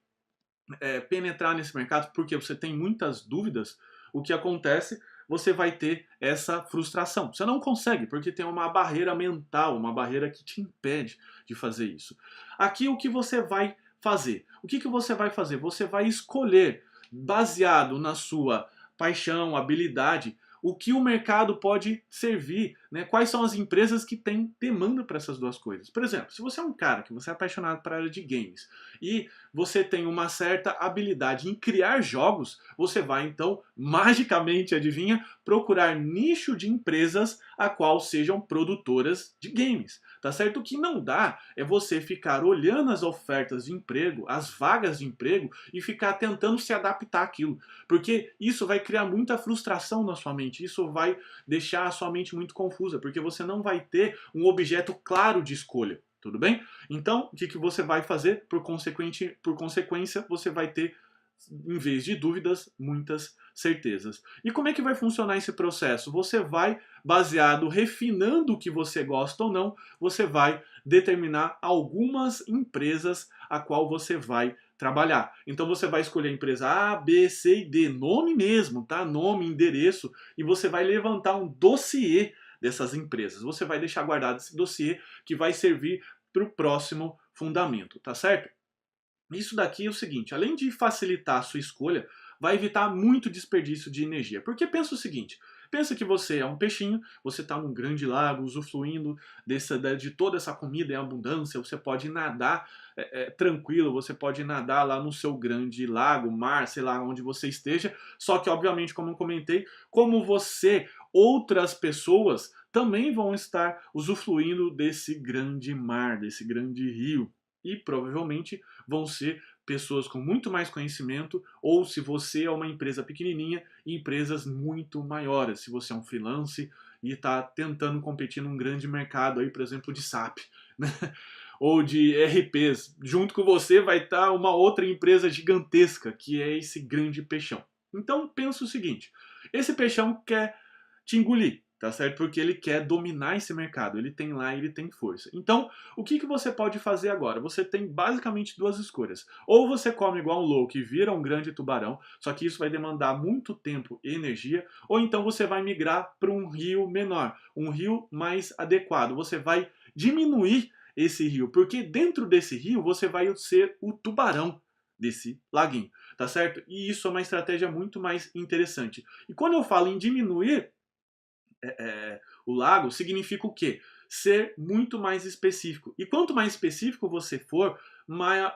penetrar nesse mercado porque você tem muitas dúvidas, o que acontece? Você vai ter essa frustração. Você não consegue, porque tem uma barreira mental, uma barreira que te impede de fazer isso. Aqui o que você vai fazer? O que você vai fazer? Você vai escolher, baseado na sua paixão, habilidade, o que o mercado pode servir, né? Quais são as empresas que têm demanda para essas duas coisas. Por exemplo, se você é um cara que você é apaixonado para a área de games e você tem uma certa habilidade em criar jogos, você vai então, magicamente, adivinha, procurar nicho de empresas a qual sejam produtoras de games. Tá certo? O que não dá é você ficar olhando as ofertas de emprego, as vagas de emprego e ficar tentando se adaptar àquilo. Porque isso vai criar muita frustração na sua mente, isso vai deixar a sua mente muito confusa, porque você não vai ter um objeto claro de escolha. Tudo bem? Então, o que você vai fazer? Por consequência, você vai ter, em vez de dúvidas, muitas certezas. E como é que vai funcionar esse processo? Você vai, baseado, refinando o que você gosta ou não, você vai determinar algumas empresas a qual você vai trabalhar. Então você vai escolher a empresa A, B, C e D, nome mesmo, tá? Nome, endereço, e você vai levantar um dossiê dessas empresas. Você vai deixar guardado esse dossiê que vai servir para o próximo fundamento, tá certo? Isso daqui é o seguinte, além de facilitar a sua escolha, vai evitar muito desperdício de energia. Porque pensa o seguinte, pensa que você é um peixinho, você está num grande lago, usufruindo de toda essa comida em abundância, você pode nadar tranquilo, você pode nadar lá no seu grande lago, mar, sei lá onde você esteja, só que obviamente, como eu comentei, como você, outras pessoas também vão estar usufruindo desse grande mar, desse grande rio. E provavelmente vão ser pessoas com muito mais conhecimento, ou se você é uma empresa pequenininha, empresas muito maiores. Se você é um freelance e está tentando competir num grande mercado, aí, por exemplo, de SAP, né? Ou de RPs. Junto com você vai estar uma outra empresa gigantesca, que é esse grande peixão. Então pensa o seguinte, esse peixão quer te engolir, tá certo? Porque ele quer dominar esse mercado, ele tem lá, ele tem força. Então, o que você pode fazer agora? Você tem basicamente duas escolhas. Ou você come igual um louco e vira um grande tubarão, só que isso vai demandar muito tempo e energia, ou então você vai migrar para um rio menor, um rio mais adequado. Você vai diminuir esse rio, porque dentro desse rio você vai ser o tubarão desse laguinho, tá certo? E isso é uma estratégia muito mais interessante. E quando eu falo em diminuir o lago, significa o quê? Ser muito mais específico. E quanto mais específico você for, maior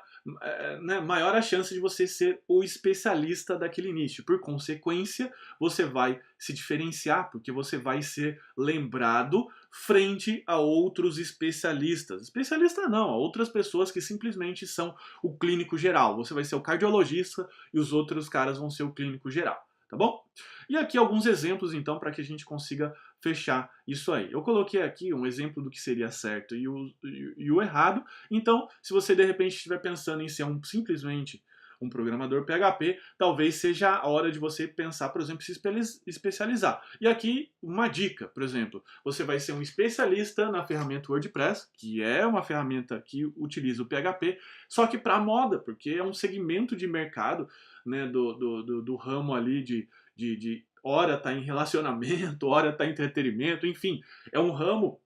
a chance de você ser o especialista daquele nicho. Por consequência, você vai se diferenciar, porque você vai ser lembrado frente a outros especialistas. Especialista não, a outras pessoas que simplesmente são o clínico geral. Você vai ser o cardiologista e os outros caras vão ser o clínico geral. Tá bom? E aqui alguns exemplos, então, para que a gente consiga fechar isso aí. Eu coloquei aqui um exemplo do que seria certo e o errado. Então, se você de repente estiver pensando em ser simplesmente um programador PHP, talvez seja a hora de você pensar, por exemplo, se especializar. E aqui uma dica, por exemplo, você vai ser um especialista na ferramenta WordPress, que é uma ferramenta que utiliza o PHP, só que para moda, porque é um segmento de mercado, né, do ramo ali de hora está em relacionamento, hora está em entretenimento, enfim, é um ramo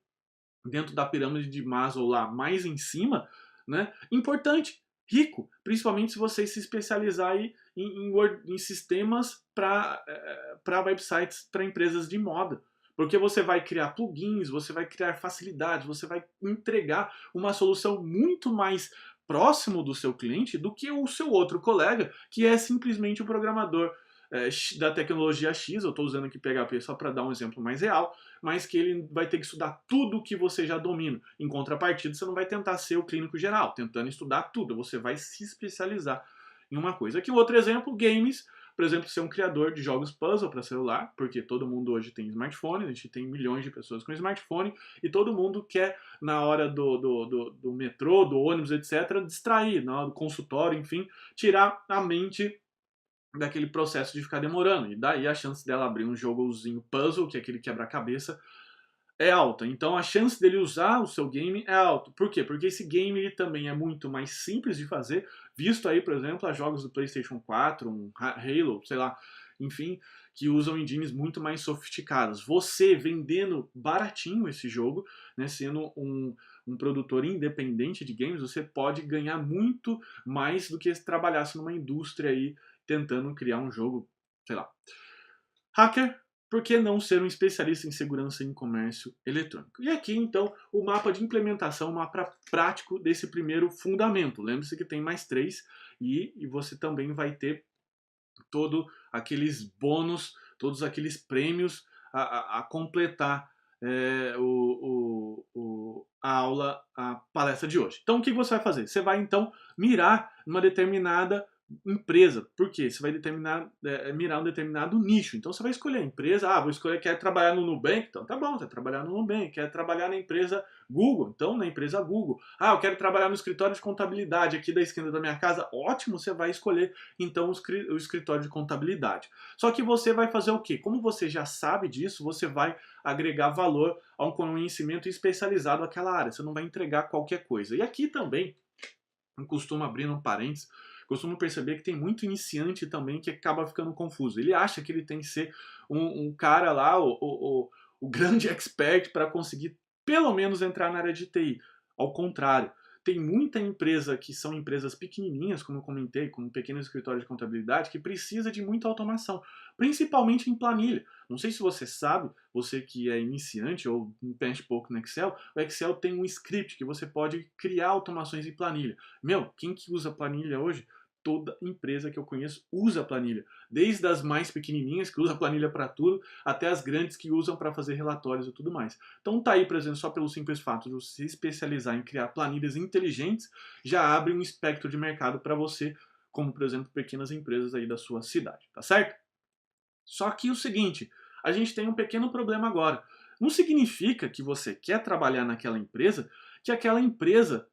dentro da pirâmide de Maslow lá mais em cima, né, importante, rico, principalmente se você se especializar aí em sistemas para websites, para empresas de moda. Porque você vai criar plugins, você vai criar facilidades, você vai entregar uma solução muito mais próximo do seu cliente do que o seu outro colega, que é simplesmente um programador da tecnologia X, eu estou usando aqui PHP só para dar um exemplo mais real, mas que ele vai ter que estudar tudo que você já domina. Em contrapartida, você não vai tentar ser o clínico geral, tentando estudar tudo, você vai se especializar em uma coisa. Aqui outro exemplo, games, por exemplo, ser um criador de jogos puzzle para celular, porque todo mundo hoje tem smartphone, a gente tem milhões de pessoas com smartphone, e todo mundo quer, na hora do metrô, do ônibus, etc., distrair, na hora do consultório, enfim, tirar a mente daquele processo de ficar demorando. E daí a chance dela abrir um jogozinho puzzle, que é aquele quebra-cabeça, é alta. Então a chance dele usar o seu game é alta. Por quê? Porque esse game ele também é muito mais simples de fazer, visto aí, por exemplo, a jogos do PlayStation 4, um Halo, sei lá, enfim, que usam engines muito mais sofisticadas. Você vendendo baratinho esse jogo, né, sendo um produtor independente de games, você pode ganhar muito mais do que se trabalhasse numa indústria aí tentando criar um jogo, sei lá. Hacker, por que não ser um especialista em segurança em comércio eletrônico? E aqui, então, o mapa de implementação, o mapa prático desse primeiro fundamento. Lembre-se que tem mais 3 e você também vai ter todos aqueles bônus, todos aqueles prêmios a completar a aula, a palestra de hoje. Então, o que você vai fazer? Você vai, então, mirar numa determinada empresa. Por quê? Você vai mirar um determinado nicho. Então você vai escolher a empresa. Vou escolher, quer trabalhar no Nubank? Então tá bom, você vai trabalhar no Nubank. Quer trabalhar na empresa Google? Então na empresa Google. Eu quero trabalhar no escritório de contabilidade aqui da esquina da minha casa. Ótimo, você vai escolher então o escritório de contabilidade. Só que você vai fazer o quê? Como você já sabe disso, você vai agregar valor a um conhecimento especializado naquela área. Você não vai entregar qualquer coisa. E aqui também, eu costumo abrir um parênteses, costumo perceber que tem muito iniciante também que acaba ficando confuso. Ele acha que ele tem que ser um cara lá, o grande expert para conseguir pelo menos entrar na área de TI. Ao contrário, tem muita empresa que são empresas pequenininhas, como eu comentei, como pequenos escritórios de contabilidade, que precisa de muita automação, principalmente em planilha. Não sei se você sabe, você que é iniciante ou mexe pouco no Excel, o Excel tem um script que você pode criar automações em planilha. Quem que usa planilha hoje? Toda empresa que eu conheço usa planilha, desde as mais pequenininhas que usam planilha para tudo, até as grandes que usam para fazer relatórios e tudo mais. Então tá aí, por exemplo, só pelo simples fato de você se especializar em criar planilhas inteligentes, já abre um espectro de mercado para você, como por exemplo pequenas empresas aí da sua cidade, tá certo? Só que o seguinte, a gente tem um pequeno problema agora. Não significa que você quer trabalhar naquela empresa, que aquela empresa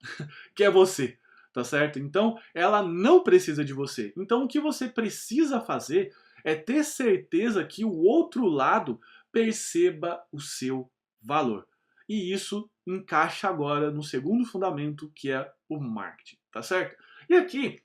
quer você. Tá certo? Então, ela não precisa de você. Então, o que você precisa fazer é ter certeza que o outro lado perceba o seu valor. E isso encaixa agora no segundo fundamento, que é o marketing, tá certo? E aqui,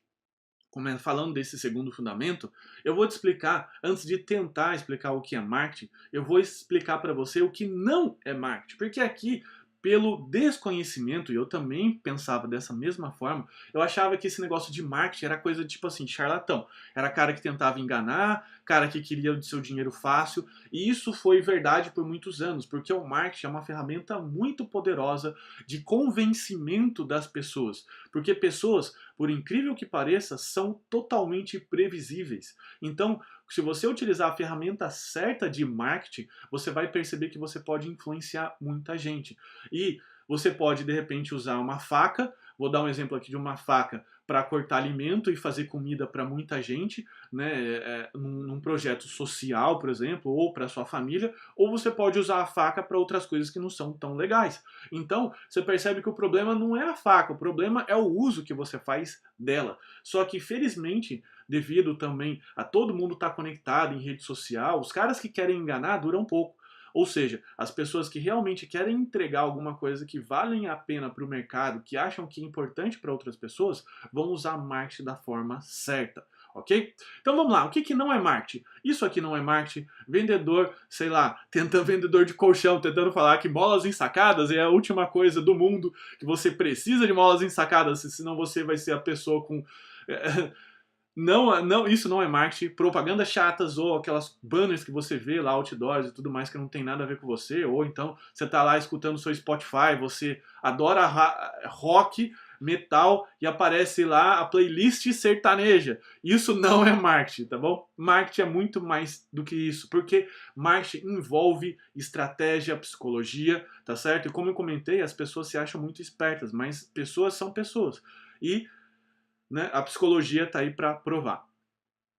falando desse segundo fundamento, eu vou te explicar, antes de tentar explicar o que é marketing, eu vou explicar para você o que não é marketing. Porque aqui, pelo desconhecimento, e eu também pensava dessa mesma forma, eu achava que esse negócio de marketing era coisa tipo assim, de charlatão. Era cara que tentava enganar, cara que queria o seu dinheiro fácil, e isso foi verdade por muitos anos, porque o marketing é uma ferramenta muito poderosa de convencimento das pessoas. Porque pessoas, por incrível que pareça, são totalmente previsíveis. Então, se você utilizar a ferramenta certa de marketing, você vai perceber que você pode influenciar muita gente. E você pode, de repente, usar uma faca, vou dar um exemplo aqui de uma faca para cortar alimento e fazer comida para muita gente, né, num projeto social, por exemplo, ou para sua família, ou você pode usar a faca para outras coisas que não são tão legais. Então, você percebe que o problema não é a faca, o problema é o uso que você faz dela. Só que, felizmente, devido também a todo mundo estar conectado em rede social, os caras que querem enganar duram pouco. Ou seja, as pessoas que realmente querem entregar alguma coisa que valem a pena para o mercado, que acham que é importante para outras pessoas, vão usar marketing da forma certa, ok? Então vamos lá, o que não é marketing? Isso aqui não é marketing. Vendedor, sei lá, vendedor de colchão, tentando falar que molas ensacadas é a última coisa do mundo, que você precisa de molas ensacadas, senão você vai ser a pessoa com... Não, isso não é marketing. Propagandas chatas ou aquelas banners que você vê lá, outdoors e tudo mais que não tem nada a ver com você, ou então você tá lá escutando seu Spotify, você adora rock, metal e aparece lá a playlist sertaneja. Isso não é marketing, tá bom? Marketing é muito mais do que isso, porque marketing envolve estratégia, psicologia, tá certo? E como eu comentei, as pessoas se acham muito espertas, mas pessoas são pessoas. E, né, a psicologia tá aí para provar.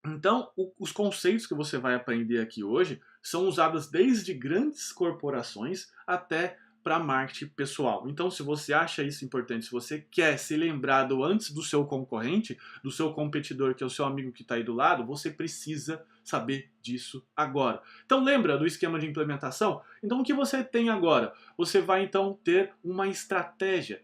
Então, os conceitos que você vai aprender aqui hoje são usados desde grandes corporações até para marketing pessoal. Então, se você acha isso importante, se você quer ser lembrado antes do seu concorrente, do seu competidor, que é o seu amigo que está aí do lado, você precisa saber disso agora. Então, lembra do esquema de implementação? Então, o que você tem agora? Você vai, então, ter uma estratégia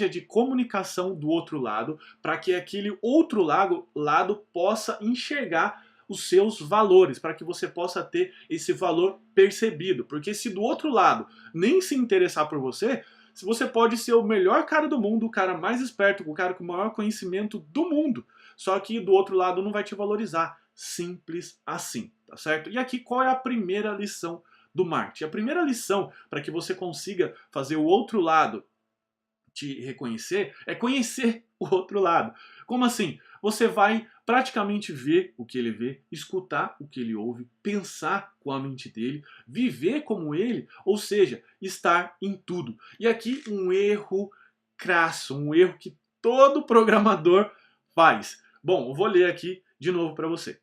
de comunicação do outro lado, para que aquele outro lado possa enxergar os seus valores, para que você possa ter esse valor percebido. Porque se do outro lado nem se interessar por você, se você pode ser o melhor cara do mundo, o cara mais esperto, o cara com o maior conhecimento do mundo, só que do outro lado não vai te valorizar. Simples assim, tá certo? E aqui qual é a primeira lição do marketing? A primeira lição para que você consiga fazer o outro lado te reconhecer é conhecer o outro lado. Como assim? Você vai praticamente ver o que ele vê, escutar o que ele ouve, pensar com a mente dele, viver como ele, ou seja, estar em tudo. E aqui um erro crasso, um erro que todo programador faz. Bom, eu vou ler aqui de novo para você.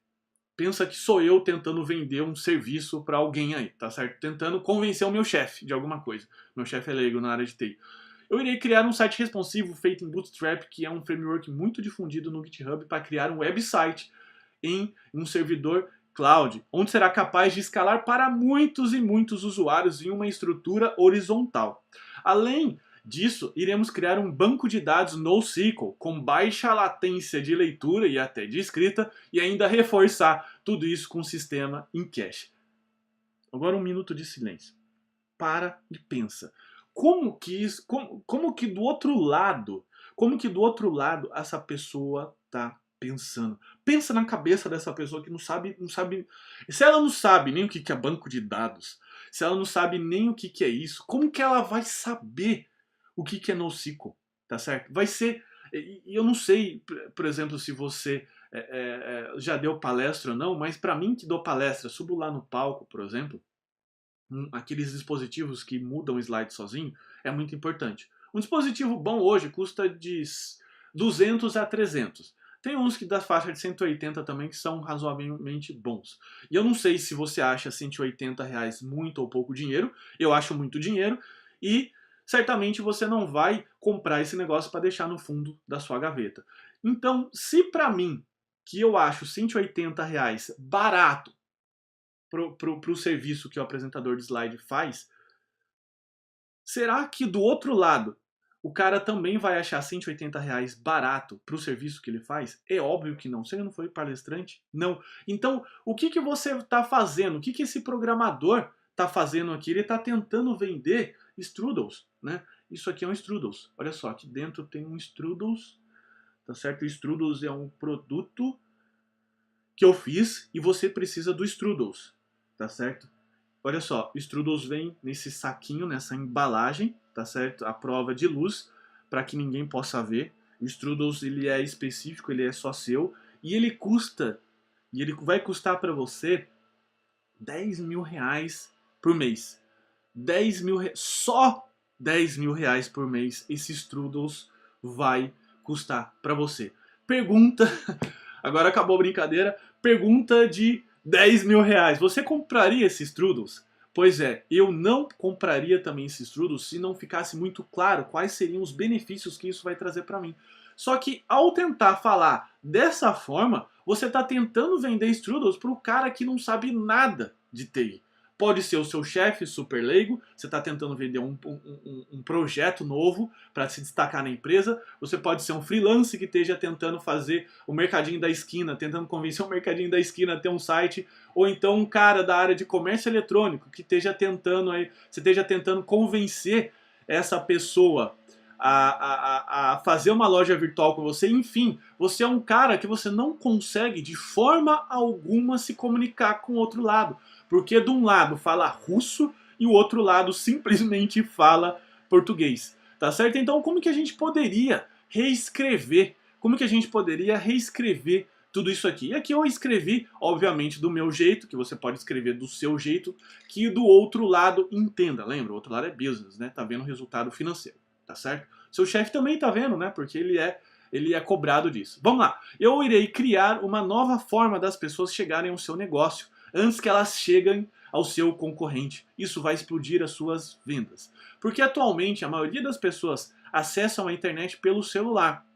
Pensa que sou eu tentando vender um serviço para alguém aí, tá certo? Tentando convencer o meu chefe de alguma coisa. Meu chefe é leigo na área de TI. Eu irei criar um site responsivo feito em Bootstrap, que é um framework muito difundido no GitHub, para criar um website em um servidor cloud, onde será capaz de escalar para muitos e muitos usuários em uma estrutura horizontal. Além disso, iremos criar um banco de dados NoSQL com baixa latência de leitura e até de escrita, e ainda reforçar tudo isso com um sistema em cache. Agora um minuto de silêncio. Para e pensa. Como que do outro lado, essa pessoa tá pensando? Pensa na cabeça dessa pessoa que não sabe, se ela não sabe nem o que é banco de dados, se ela não sabe nem o que é isso, como que ela vai saber o que é NoSQL, tá certo? Vai ser, e eu não sei, por exemplo, se você já deu palestra ou não, mas para mim que dou palestra, subo lá no palco, por exemplo, aqueles dispositivos que mudam o slide sozinho, é muito importante. Um dispositivo bom hoje custa de 200 a 300. Tem uns que da faixa de 180 também que são razoavelmente bons. E eu não sei se você acha 180 reais muito ou pouco dinheiro, eu acho muito dinheiro, e certamente você não vai comprar esse negócio para deixar no fundo da sua gaveta. Então, se para mim, que eu acho 180 reais barato, pro serviço que o apresentador de slide faz, será que do outro lado o cara também vai achar 180 reais barato pro serviço que ele faz? É óbvio que não. Se ele não foi palestrante, não. Então, o que você está fazendo? O que esse programador está fazendo aqui? Ele está tentando vender strudels, né? Isso aqui é um strudels. Olha só, aqui dentro tem um strudels, tá certo? O strudels é um produto que eu fiz e você precisa do strudels, tá certo? Olha só, o strudels vem nesse saquinho, nessa embalagem, tá certo? A prova de luz, para que ninguém possa ver. O strudels, ele é específico, ele é só seu, e ele vai custar para você 10 mil reais por mês. 10 mil, só 10 mil reais por mês esse strudels vai custar para você. Pergunta, agora acabou a brincadeira, pergunta de 10 mil reais. Você compraria esses strudels? Pois é, eu não compraria também esses strudels se não ficasse muito claro quais seriam os benefícios que isso vai trazer para mim. Só que ao tentar falar dessa forma, você está tentando vender strudels para o cara que não sabe nada de TI. Pode ser o seu chefe super leigo, você está tentando vender um projeto novo para se destacar na empresa. Você pode ser um freelance que esteja tentando fazer o mercadinho da esquina, tentando convencer o mercadinho da esquina a ter um site. Ou então um cara da área de comércio eletrônico que esteja tentando, você esteja tentando convencer essa pessoa a fazer uma loja virtual com você. Enfim, você é um cara que você não consegue de forma alguma se comunicar com o outro lado. Porque de um lado fala russo e o outro lado simplesmente fala português. tá certo? Então, como que a gente poderia reescrever? Como que a gente poderia reescrever tudo isso aqui? E aqui eu escrevi, obviamente, do meu jeito, que você pode escrever do seu jeito, que do outro lado entenda. Lembra? O outro lado é business, né? Tá vendo o resultado financeiro, tá certo? Seu chefe também tá vendo, né? Porque ele é cobrado disso. Vamos lá. Eu irei criar uma nova forma das pessoas chegarem ao seu negócio antes que elas cheguem ao seu concorrente. Isso vai explodir as suas vendas. Porque atualmente a maioria das pessoas acessam a internet pelo celular.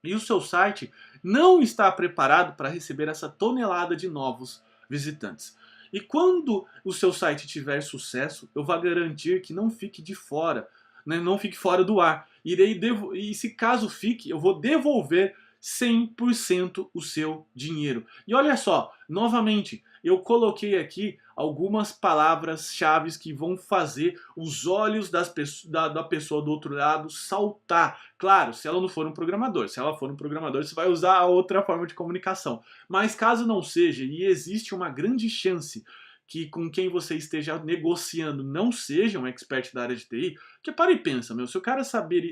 E o seu site não está preparado para receber essa tonelada de novos visitantes. E quando o seu site tiver sucesso, eu vou garantir que não fique de fora, né? Não fique fora do ar. E se caso fique, eu vou devolver 100% o seu dinheiro. E olha só, novamente, eu coloquei aqui algumas palavras-chave que vão fazer os olhos da pessoa do outro lado saltar. Claro, se ela não for um programador. Se ela for um programador, você vai usar a outra forma de comunicação. Mas caso não seja, e existe uma grande chance que com quem você esteja negociando não seja um expert da área de TI, porque para e pensa, meu, se o cara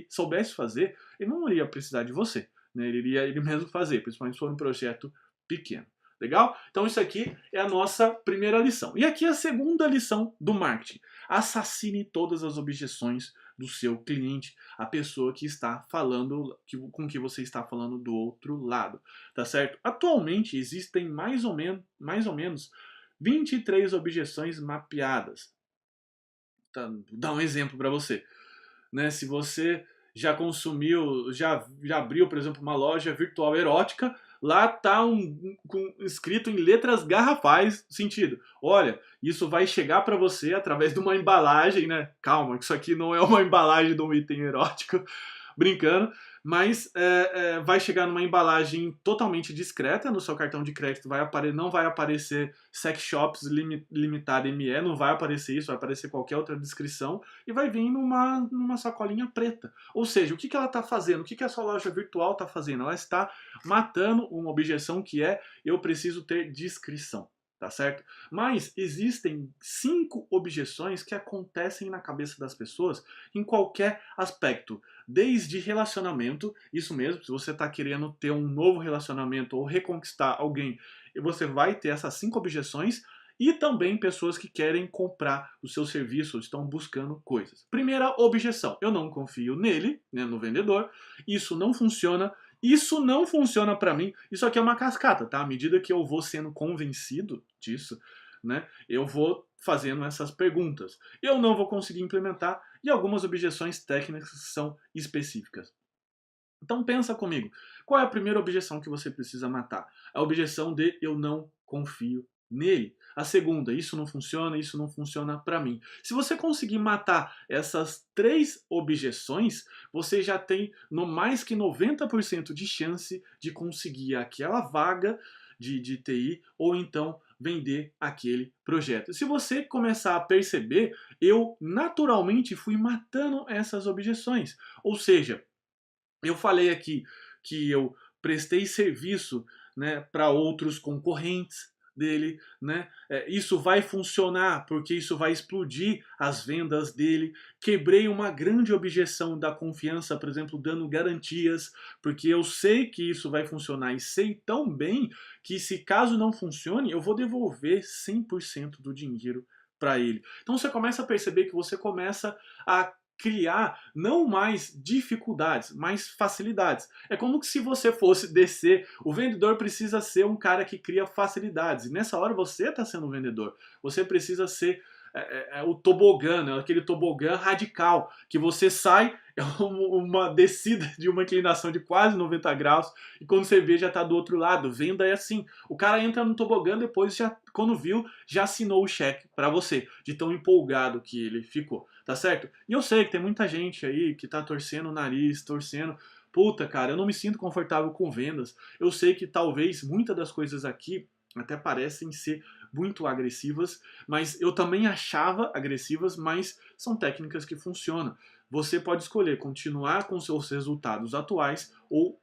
soubesse fazer, ele não iria precisar de você, né? Ele iria ele mesmo fazer, principalmente se for um projeto pequeno. Legal? Então isso aqui é a nossa primeira lição. E aqui é a segunda lição do marketing. Assassine todas as objeções do seu cliente, a pessoa que está falando, com que você está falando do outro lado, tá certo? Atualmente existem mais ou menos 23 objeções mapeadas. Tá, vou dar um exemplo para você, né? Se você já consumiu, já abriu, por exemplo, uma loja virtual erótica, lá tá escrito em letras garrafais, sentido. Olha, isso vai chegar para você através de uma embalagem, né? Calma, isso aqui não é uma embalagem de um item erótico, brincando, mas vai chegar numa embalagem totalmente discreta. No seu cartão de crédito não vai aparecer Sex Shops Limitada ME, não vai aparecer isso, vai aparecer qualquer outra descrição e vai vir numa sacolinha preta. Ou seja, o que ela está fazendo? O que a sua loja virtual está fazendo? Ela está matando uma objeção que é: eu preciso ter descrição. Tá certo? Mas existem 5 objeções que acontecem na cabeça das pessoas em qualquer aspecto. Desde relacionamento, isso mesmo, se você está querendo ter um novo relacionamento ou reconquistar alguém, você vai ter essas 5 objeções. E também pessoas que querem comprar o seu serviço, estão buscando coisas. Primeira objeção: eu não confio nele, né, no vendedor, isso não funciona. Isso não funciona para mim. Isso aqui é uma cascata, tá? À medida que eu vou sendo convencido disso, né, eu vou fazendo essas perguntas. Eu não vou conseguir implementar, e algumas objeções técnicas são específicas. Então pensa comigo. Qual é a primeira objeção que você precisa matar? A objeção de eu não confio nele. A segunda: isso não funciona para mim. Se você conseguir matar essas 3 objeções, você já tem no mais que 90% de chance de conseguir aquela vaga de TI ou então vender aquele projeto. Se você começar a perceber, eu naturalmente fui matando essas objeções. Ou seja, eu falei aqui que eu prestei serviço, né, para outros concorrentes dele, né? Isso vai funcionar porque isso vai explodir as vendas dele. Quebrei uma grande objeção da confiança, por exemplo, dando garantias, porque eu sei que isso vai funcionar e sei tão bem que se caso não funcione, eu vou devolver 100% do dinheiro para ele. Então você começa a perceber que você começa a criar não mais dificuldades, mas facilidades. É como se você fosse descer. O vendedor precisa ser um cara que cria facilidades. E nessa hora você está sendo o vendedor. Você precisa ser o tobogã, né? Aquele tobogã radical, que você sai, é uma descida de uma inclinação de quase 90 graus, e quando você vê já está do outro lado. Venda é assim. O cara entra no tobogã, depois, já, quando viu, já assinou o cheque para você, de tão empolgado que ele ficou, tá certo? E eu sei que tem muita gente aí que tá torcendo o nariz, torcendo. Puta, cara, eu não me sinto confortável com vendas. Eu sei que talvez muitas das coisas aqui até parecem ser muito agressivas, mas eu também achava agressivas, mas são técnicas que funcionam. Você pode escolher continuar com seus resultados atuais ou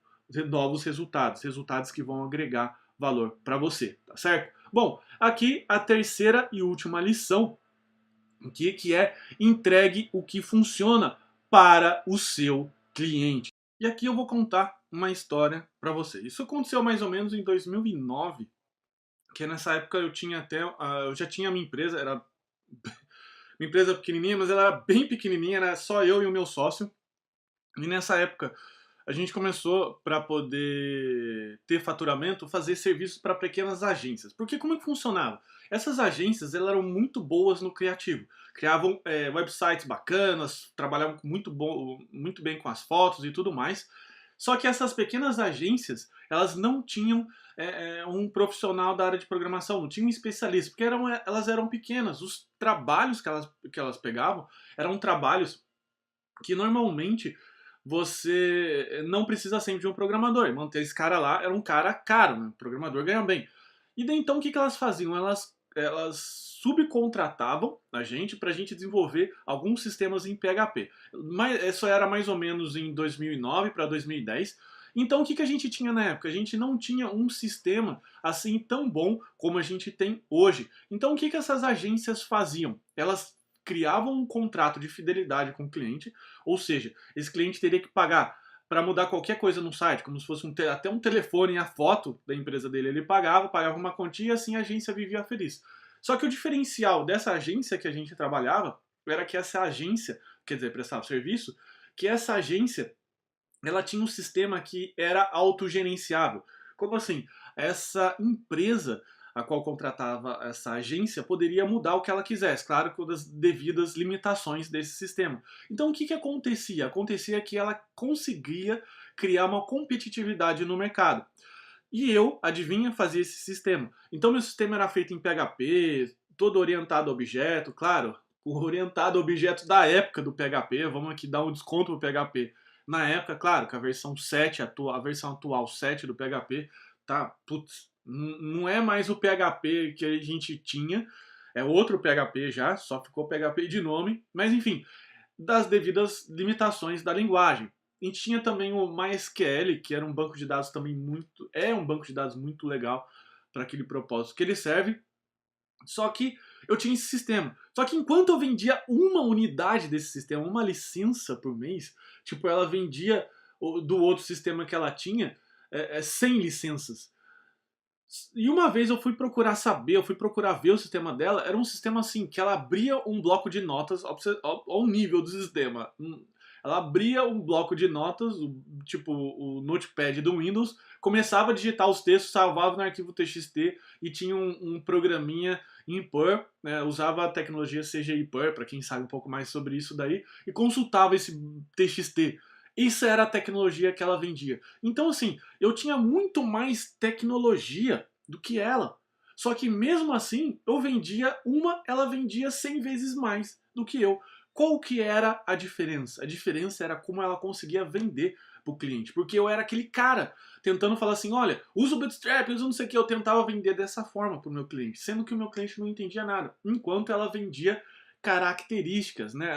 novos resultados, resultados que vão agregar valor para você, tá certo? Bom, aqui a terceira e última lição, que é: entregue o que funciona para o seu cliente. E aqui eu vou contar uma história para você. Isso aconteceu mais ou menos em 2009, que nessa época eu tinha até, eu já tinha a minha empresa, era uma empresa pequenininha, mas ela era bem pequenininha, era só eu e o meu sócio. E nessa época a gente começou, para poder ter faturamento, fazer serviços para pequenas agências. Porque como é que funcionava? Essas agências elas eram muito boas no criativo. Criavam websites bacanas, trabalhavam muito bem com as fotos e tudo mais. Só que essas pequenas agências, elas não tinham um profissional da área de programação, não tinham um especialista, porque elas eram pequenas. Os trabalhos que elas pegavam eram trabalhos que normalmente você não precisa sempre de um programador. Manter esse cara lá era um cara caro, né? O programador ganha bem. E daí então o que elas faziam? Elas subcontratavam a gente para a gente desenvolver alguns sistemas em PHP. Mas isso era mais ou menos em 2009 para 2010. Então o que a gente tinha na época? A gente não tinha um sistema assim tão bom como a gente tem hoje. Então o que essas agências faziam? Elas criavam um contrato de fidelidade com o cliente, ou seja, esse cliente teria que pagar para mudar qualquer coisa no site, como se fosse até um telefone e a foto da empresa dele, ele pagava uma quantia e assim a agência vivia feliz. Só que o diferencial dessa agência que a gente trabalhava era que essa agência, quer dizer, prestava serviço, que essa agência ela tinha um sistema que era autogerenciável. Como assim? Essa empresa a qual contratava essa agência poderia mudar o que ela quisesse, claro, com as devidas limitações desse sistema. Então o que acontecia? Acontecia que ela conseguia criar uma competitividade no mercado. E eu, adivinha, fazia esse sistema. Então meu sistema era feito em PHP, todo orientado a objeto, claro, o orientado a objeto da época do PHP, vamos aqui dar um desconto pro PHP. Na época, claro, que a versão 7, a versão atual 7 do PHP, tá, putz, não é mais o PHP que a gente tinha, é outro PHP já, só ficou PHP de nome, mas enfim, das devidas limitações da linguagem. A gente tinha também o MySQL, que era um banco de dados também um banco de dados muito legal para aquele propósito que ele serve. Só que eu tinha esse sistema. Só que enquanto eu vendia uma unidade desse sistema, uma licença por mês, tipo, ela vendia do outro sistema que ela tinha 100 licenças. E uma vez eu fui procurar saber, eu fui procurar ver o sistema dela, era um sistema assim, que ela abria um bloco de notas, ao nível do sistema. Ela abria um bloco de notas, tipo o Notepad do Windows, começava a digitar os textos, salvava no arquivo TXT e tinha um programinha em Perl, né, usava a tecnologia CGI Perl, para quem sabe um pouco mais sobre isso daí, e consultava esse TXT. Isso era a tecnologia que ela vendia. Então, assim, eu tinha muito mais tecnologia do que ela. Só que mesmo assim, eu vendia uma, ela vendia 100 vezes mais do que eu. Qual que era a diferença? A diferença era como ela conseguia vender pro cliente. Porque eu era aquele cara tentando falar assim, olha, usa o Bootstrap, usa não sei o que. Eu tentava vender dessa forma pro meu cliente, sendo que o meu cliente não entendia nada. Enquanto ela vendia características, né?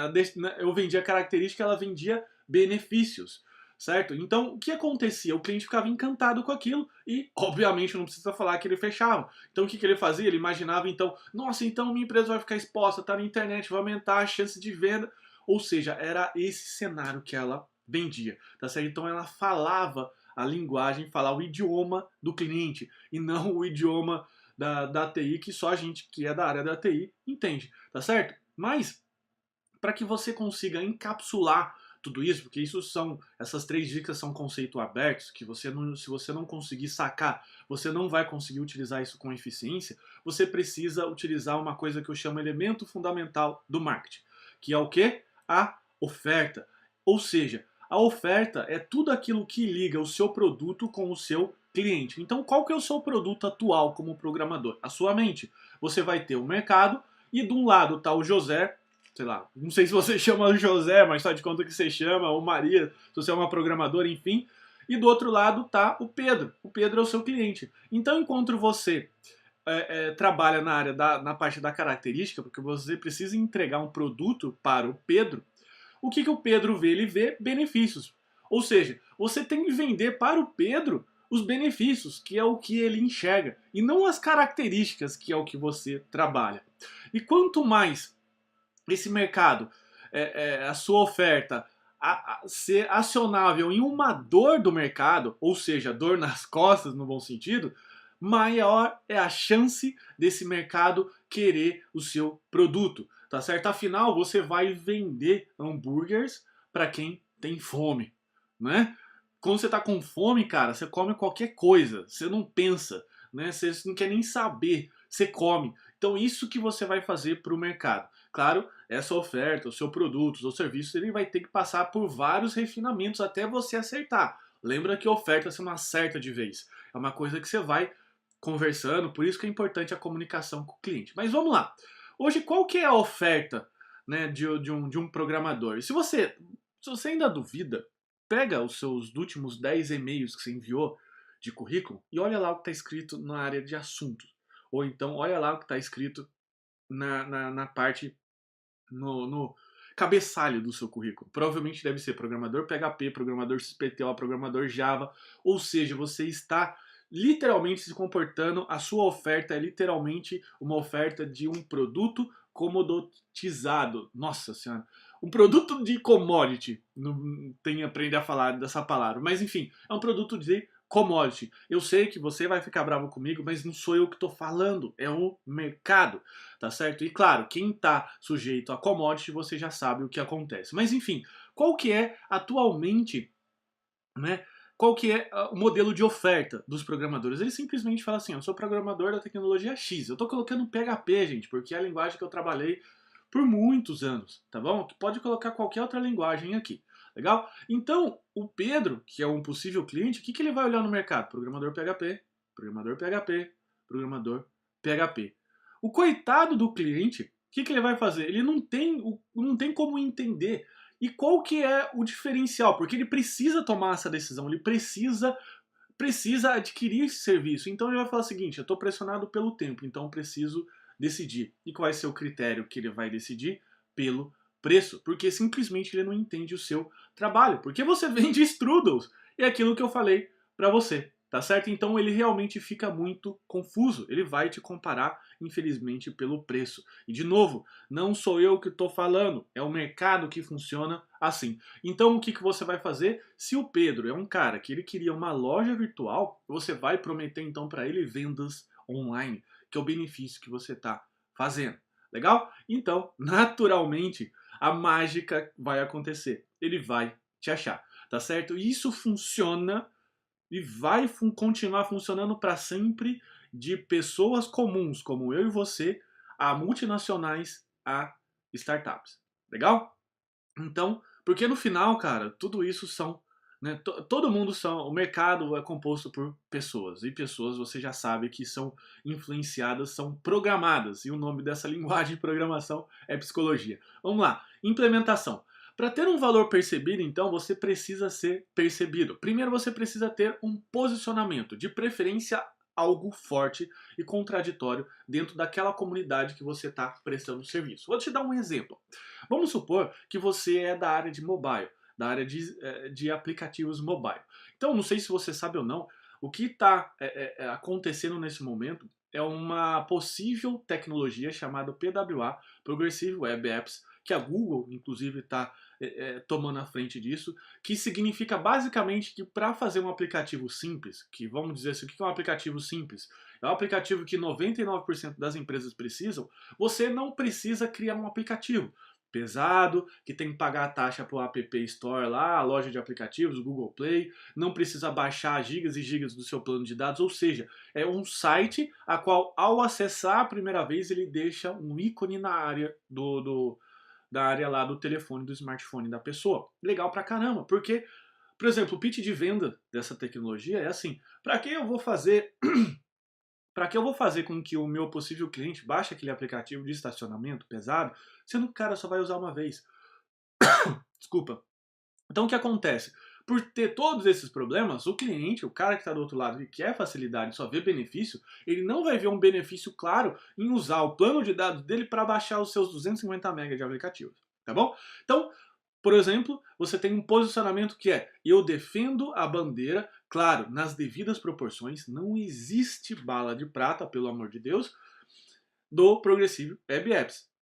Eu vendia característica, ela vendia benefícios, certo? Então, o que acontecia? O cliente ficava encantado com aquilo e, obviamente, não precisa falar que ele fechava. Então, o que ele fazia? Ele imaginava, então, nossa, então minha empresa vai ficar exposta, tá na internet, vai aumentar a chance de venda. Ou seja, era esse cenário que ela vendia, tá certo? Então, ela falava a linguagem, falava o idioma do cliente e não o idioma da TI, que só a gente que é da área da TI entende, tá certo? Mas, para que você consiga encapsular tudo isso, porque essas 3 dicas são conceitos abertos, que se você não conseguir sacar, você não vai conseguir utilizar isso com eficiência, você precisa utilizar uma coisa que eu chamo elemento fundamental do marketing, que é o quê? A oferta. Ou seja, a oferta é tudo aquilo que liga o seu produto com o seu cliente. Então, qual que é o seu produto atual como programador? A sua mente. Você vai ter o mercado e de um lado está o José, sei lá, não sei se você chama o José, mas faz de conta que você chama, ou Maria, se você é uma programadora, enfim. E do outro lado tá o Pedro. O Pedro é o seu cliente. Então, enquanto você trabalha na parte da característica, porque você precisa entregar um produto para o Pedro, o que o Pedro vê? Ele vê benefícios. Ou seja, você tem que vender para o Pedro os benefícios, que é o que ele enxerga, e não as características, que é o que você trabalha. E quanto mais esse mercado, a sua oferta, ser acionável em uma dor do mercado, ou seja, dor nas costas no bom sentido, maior é a chance desse mercado querer o seu produto, tá certo? Afinal, você vai vender hambúrgueres para quem tem fome, né? Quando você tá com fome, cara, você come qualquer coisa, você não pensa, né? Você não quer nem saber, você come. Então isso que você vai fazer para o mercado. Claro, essa oferta, o seu produto, o seu serviço, ele vai ter que passar por vários refinamentos até você acertar. Lembra que oferta você não acerta de vez. É uma coisa que você vai conversando, por isso que é importante a comunicação com o cliente. Mas vamos lá. Hoje, qual que é a oferta, né, de um programador? Se você ainda duvida, pega os seus últimos 10 e-mails que você enviou de currículo e olha lá o que está escrito na área de assuntos. Ou então, olha lá o que está escrito na parte, no cabeçalho do seu currículo. Provavelmente deve ser programador PHP, programador XPTO, programador Java. Ou seja, você está literalmente se comportando, a sua oferta é literalmente uma oferta de um produto comodotizado. Nossa senhora. Um produto de commodity. Não tem que aprender a falar dessa palavra. Mas enfim, é um produto de commodity. Eu sei que você vai ficar bravo comigo, mas não sou eu que estou falando, é o mercado, tá certo? E claro, quem está sujeito a commodity, você já sabe o que acontece. Mas enfim, qual que é atualmente, né? Qual que é o modelo de oferta dos programadores? Eles simplesmente falam assim, eu sou programador da tecnologia X. Eu estou colocando PHP, gente, porque é a linguagem que eu trabalhei por muitos anos, tá bom? Pode colocar qualquer outra linguagem aqui, legal? Então, o Pedro, que é um possível cliente, o que ele vai olhar no mercado? Programador PHP, programador PHP, programador PHP. O coitado do cliente, o que ele vai fazer? Ele não tem como entender. E qual que é o diferencial? Porque ele precisa tomar essa decisão, ele precisa adquirir esse serviço. Então ele vai falar o seguinte, eu estou pressionado pelo tempo, então preciso decidir. E qual vai ser o critério que ele vai decidir? Pelo preço. Porque simplesmente ele não entende o seu trabalho. Porque você vende strudels. É aquilo que eu falei para você. Tá certo? Então ele realmente fica muito confuso. Ele vai te comparar, infelizmente, pelo preço. E de novo, não sou eu que estou falando, é o mercado que funciona assim. Então o que você vai fazer? Se o Pedro é um cara que ele queria uma loja virtual, você vai prometer então para ele vendas online, que é o benefício que você está fazendo. Legal? Então, naturalmente, a mágica vai acontecer. Ele vai te achar, tá certo? E isso funciona e vai continuar funcionando para sempre, de pessoas comuns como eu e você a multinacionais, a startups. Legal? Então, porque no final, cara, tudo isso são, né, todo mundo são, o mercado é composto por pessoas, e pessoas você já sabe que são influenciadas, são programadas, e o nome dessa linguagem de programação é psicologia. Vamos lá, implementação. Para ter um valor percebido, então, você precisa ser percebido. Primeiro, você precisa ter um posicionamento, de preferência algo forte e contraditório dentro daquela comunidade que você está prestando serviço. Vou te dar um exemplo. Vamos supor que você é da área de mobile, da área de aplicativos mobile. Então, não sei se você sabe ou não, o que está acontecendo nesse momento é uma possível tecnologia chamada PWA, Progressive Web Apps, que a Google, inclusive, está tomando a frente disso, que significa basicamente que para fazer um aplicativo simples, que vamos dizer assim, o que é um aplicativo simples? É um aplicativo que 99% das empresas precisam, você não precisa criar um aplicativo pesado, que tem que pagar a taxa para o App Store lá, a loja de aplicativos, o Google Play, não precisa baixar gigas e gigas do seu plano de dados, ou seja, é um site a qual ao acessar a primeira vez ele deixa um ícone na área da área lá do telefone, do smartphone da pessoa. Legal pra caramba, porque, por exemplo, o pitch de venda dessa tecnologia é assim, para que eu vou fazer para que eu vou fazer com que o meu possível cliente baixe aquele aplicativo de estacionamento pesado, sendo que o cara só vai usar uma vez? Desculpa. Então o que acontece? Por ter todos esses problemas, o cliente, o cara que está do outro lado e quer facilidade e só vê benefício, ele não vai ver um benefício claro em usar o plano de dados dele para baixar os seus 250 MB de aplicativos. Tá bom? Então, por exemplo, você tem um posicionamento que é: eu defendo a bandeira, claro, nas devidas proporções, não existe bala de prata, pelo amor de Deus, do Progressive Web Apps.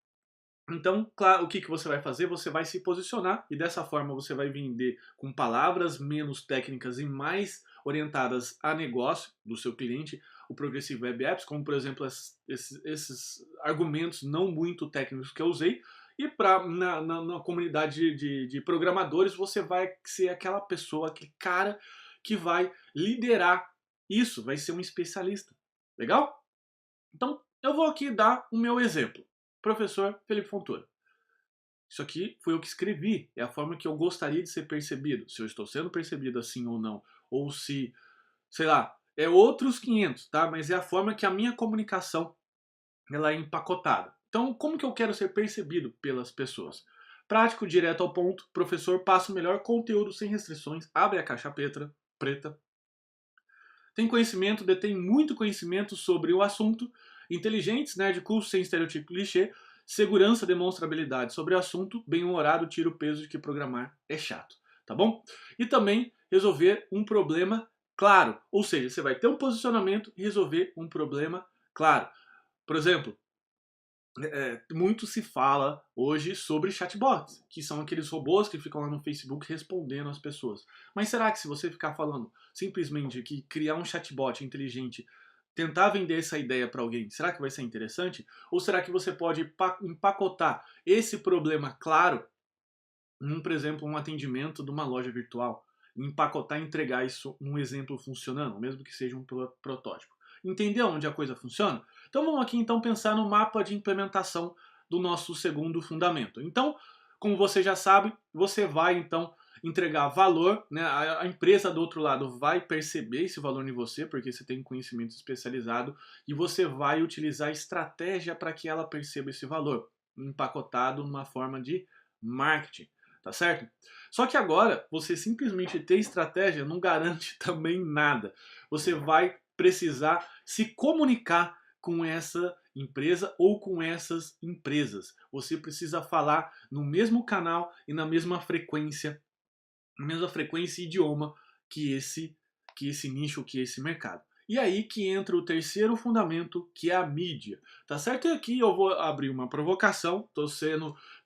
Então, claro, o que você vai fazer? Você vai se posicionar e dessa forma você vai vender com palavras menos técnicas e mais orientadas a negócio do seu cliente, o Progressive Web Apps, como por exemplo esses argumentos não muito técnicos que eu usei. E na comunidade de programadores, você vai ser aquela pessoa, aquele cara que vai liderar isso, vai ser um especialista. Legal? Então, eu vou aqui dar o meu exemplo. Professor Felipe Fontoura. Isso aqui foi eu que escrevi, é a forma que eu gostaria de ser percebido. Se eu estou sendo percebido assim ou não, ou se, sei lá, é outros 500, tá? Mas é a forma que a minha comunicação ela é empacotada. Então, como que eu quero ser percebido pelas pessoas? Prático, direto ao ponto, professor passa o melhor conteúdo sem restrições, abre a caixa preta, tem conhecimento, detém muito conhecimento sobre o assunto, inteligentes, nerd curso sem estereotipo clichê, segurança demonstra habilidade sobre o assunto, bem-humorado tira o peso de que programar é chato, tá bom? E também resolver um problema claro, ou seja, você vai ter um posicionamento e resolver um problema claro. Por exemplo, muito se fala hoje sobre chatbots, que são aqueles robôs que ficam lá no Facebook respondendo às pessoas. Mas será que se você ficar falando simplesmente que criar um chatbot inteligente, tentar vender essa ideia para alguém, será que vai ser interessante? Ou será que você pode empacotar esse problema claro em, por exemplo, um atendimento de uma loja virtual? Empacotar e entregar isso um exemplo funcionando, mesmo que seja um protótipo. Entendeu onde a coisa funciona? Então vamos aqui então pensar no mapa de implementação do nosso segundo fundamento. Então, como você já sabe, você vai então entregar valor, né? A empresa do outro lado vai perceber esse valor em você, porque você tem conhecimento especializado, e você vai utilizar estratégia para que ela perceba esse valor, empacotado numa forma de marketing, tá certo? Só que agora, você simplesmente ter estratégia não garante também nada. Você vai precisar se comunicar com essa empresa ou com essas empresas. Você precisa falar no mesmo canal e na mesma frequência e idioma que esse nicho, que esse mercado. E aí que entra o terceiro fundamento, que é a mídia. Tá certo? E aqui eu vou abrir uma provocação,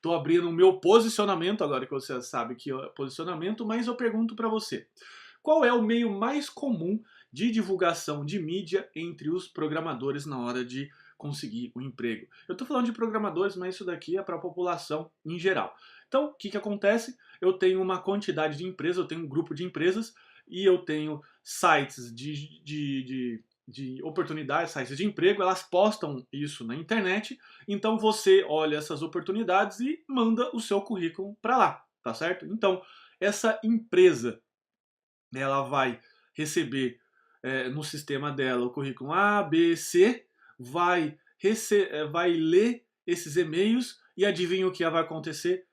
tô abrindo o meu posicionamento, agora que você sabe que é posicionamento, mas eu pergunto para você. Qual é o meio mais comum de divulgação de mídia entre os programadores na hora de conseguir um emprego? Eu estou falando de programadores, mas isso daqui é para a população em geral. Então, o que acontece? Eu tenho uma quantidade de empresas, eu tenho um grupo de empresas e eu tenho sites de oportunidades, sites de emprego, elas postam isso na internet, então você olha essas oportunidades e manda o seu currículo para lá, tá certo? Então, essa empresa ela vai receber no sistema dela o currículo A, B, C, vai ler esses e-mails e adivinha o que vai acontecer?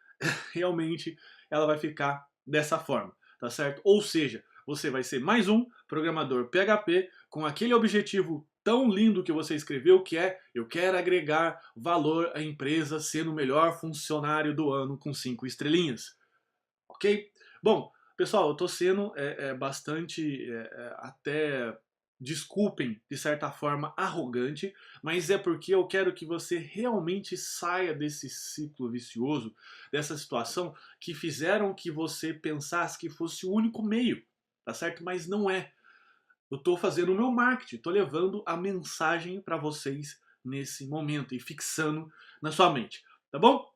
Realmente ela vai ficar dessa forma, tá certo? Ou seja, você vai ser mais um programador PHP com aquele objetivo tão lindo que você escreveu, que é eu quero agregar valor à empresa sendo o melhor funcionário do ano com 5 estrelinhas. Ok? Bom, pessoal, eu estou sendo bastante, até, desculpem, de certa forma, arrogante, mas é porque eu quero que você realmente saia desse ciclo vicioso, dessa situação que fizeram que você pensasse que fosse o único meio, tá certo? Mas não é. Eu estou fazendo o meu marketing, estou levando a mensagem para vocês nesse momento e fixando na sua mente, tá bom?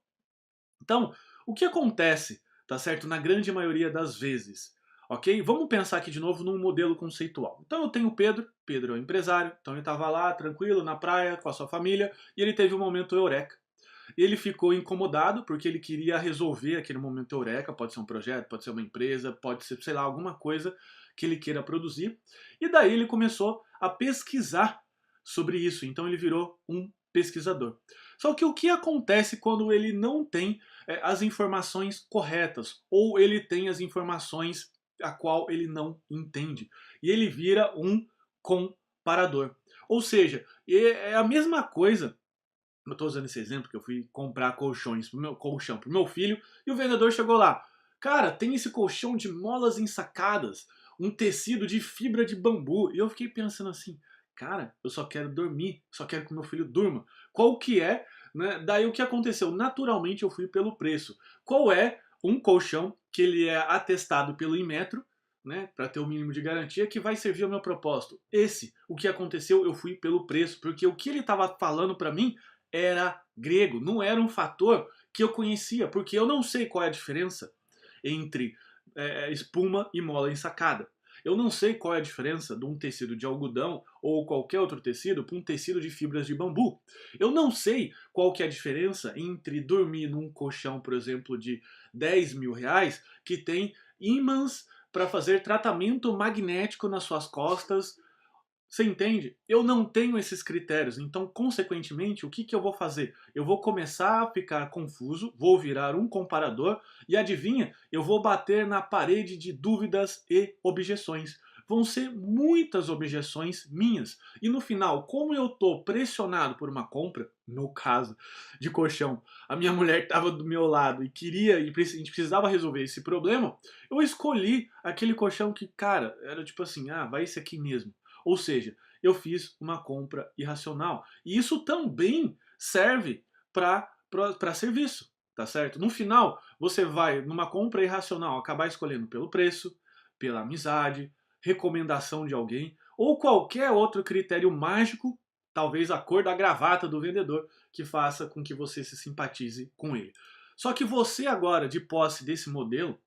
Então, o que acontece, tá certo, na grande maioria das vezes, ok? Vamos pensar aqui de novo num modelo conceitual. Então eu tenho o Pedro, Pedro é um empresário, então ele estava lá tranquilo na praia com a sua família e ele teve um momento eureka. Ele ficou incomodado porque ele queria resolver aquele momento eureka, pode ser um projeto, pode ser uma empresa, pode ser, sei lá, alguma coisa que ele queira produzir. E daí ele começou a pesquisar sobre isso, então ele virou um pesquisador. Só que o que acontece quando ele não tem as informações corretas ou ele tem as informações a qual ele não entende e ele vira um comparador. Ou seja, é a mesma coisa. Eu estou usando esse exemplo que eu fui comprar colchões pro meu colchão pro meu filho e o vendedor chegou lá. Cara, tem esse colchão de molas ensacadas, um tecido de fibra de bambu. E eu fiquei pensando assim, cara, eu só quero dormir, só quero que meu filho durma. Qual que é né? Daí o que aconteceu? Naturalmente eu fui pelo preço. Qual é um colchão que ele é atestado pelo Inmetro, né, para ter o mínimo de garantia, que vai servir ao meu propósito? Esse, o que aconteceu, eu fui pelo preço, porque o que ele estava falando para mim era grego, não era um fator que eu conhecia, porque eu não sei qual é a diferença entre espuma e mola ensacada. Eu não sei qual é a diferença de um tecido de algodão ou qualquer outro tecido para um tecido de fibras de bambu. Eu não sei qual que é a diferença entre dormir num colchão, por exemplo, de 10 mil reais, que tem ímãs para fazer tratamento magnético nas suas costas. Você entende? Eu não tenho esses critérios, então, consequentemente, o que, que eu vou fazer? Eu vou começar a ficar confuso, vou virar um comparador e adivinha? Eu vou bater na parede de dúvidas e objeções. Vão ser muitas objeções minhas. E no final, como eu estou pressionado por uma compra, no caso de colchão, a minha mulher estava do meu lado e queria, e a gente precisava resolver esse problema, eu escolhi aquele colchão que, cara, era tipo assim, ah, vai esse aqui mesmo. Ou seja, eu fiz uma compra irracional. E isso também serve para serviço, tá certo? No final, você vai, numa compra irracional, acabar escolhendo pelo preço, pela amizade, recomendação de alguém, ou qualquer outro critério mágico, talvez a cor da gravata do vendedor, que faça com que você se simpatize com ele. Só que você agora, de posse desse modelo,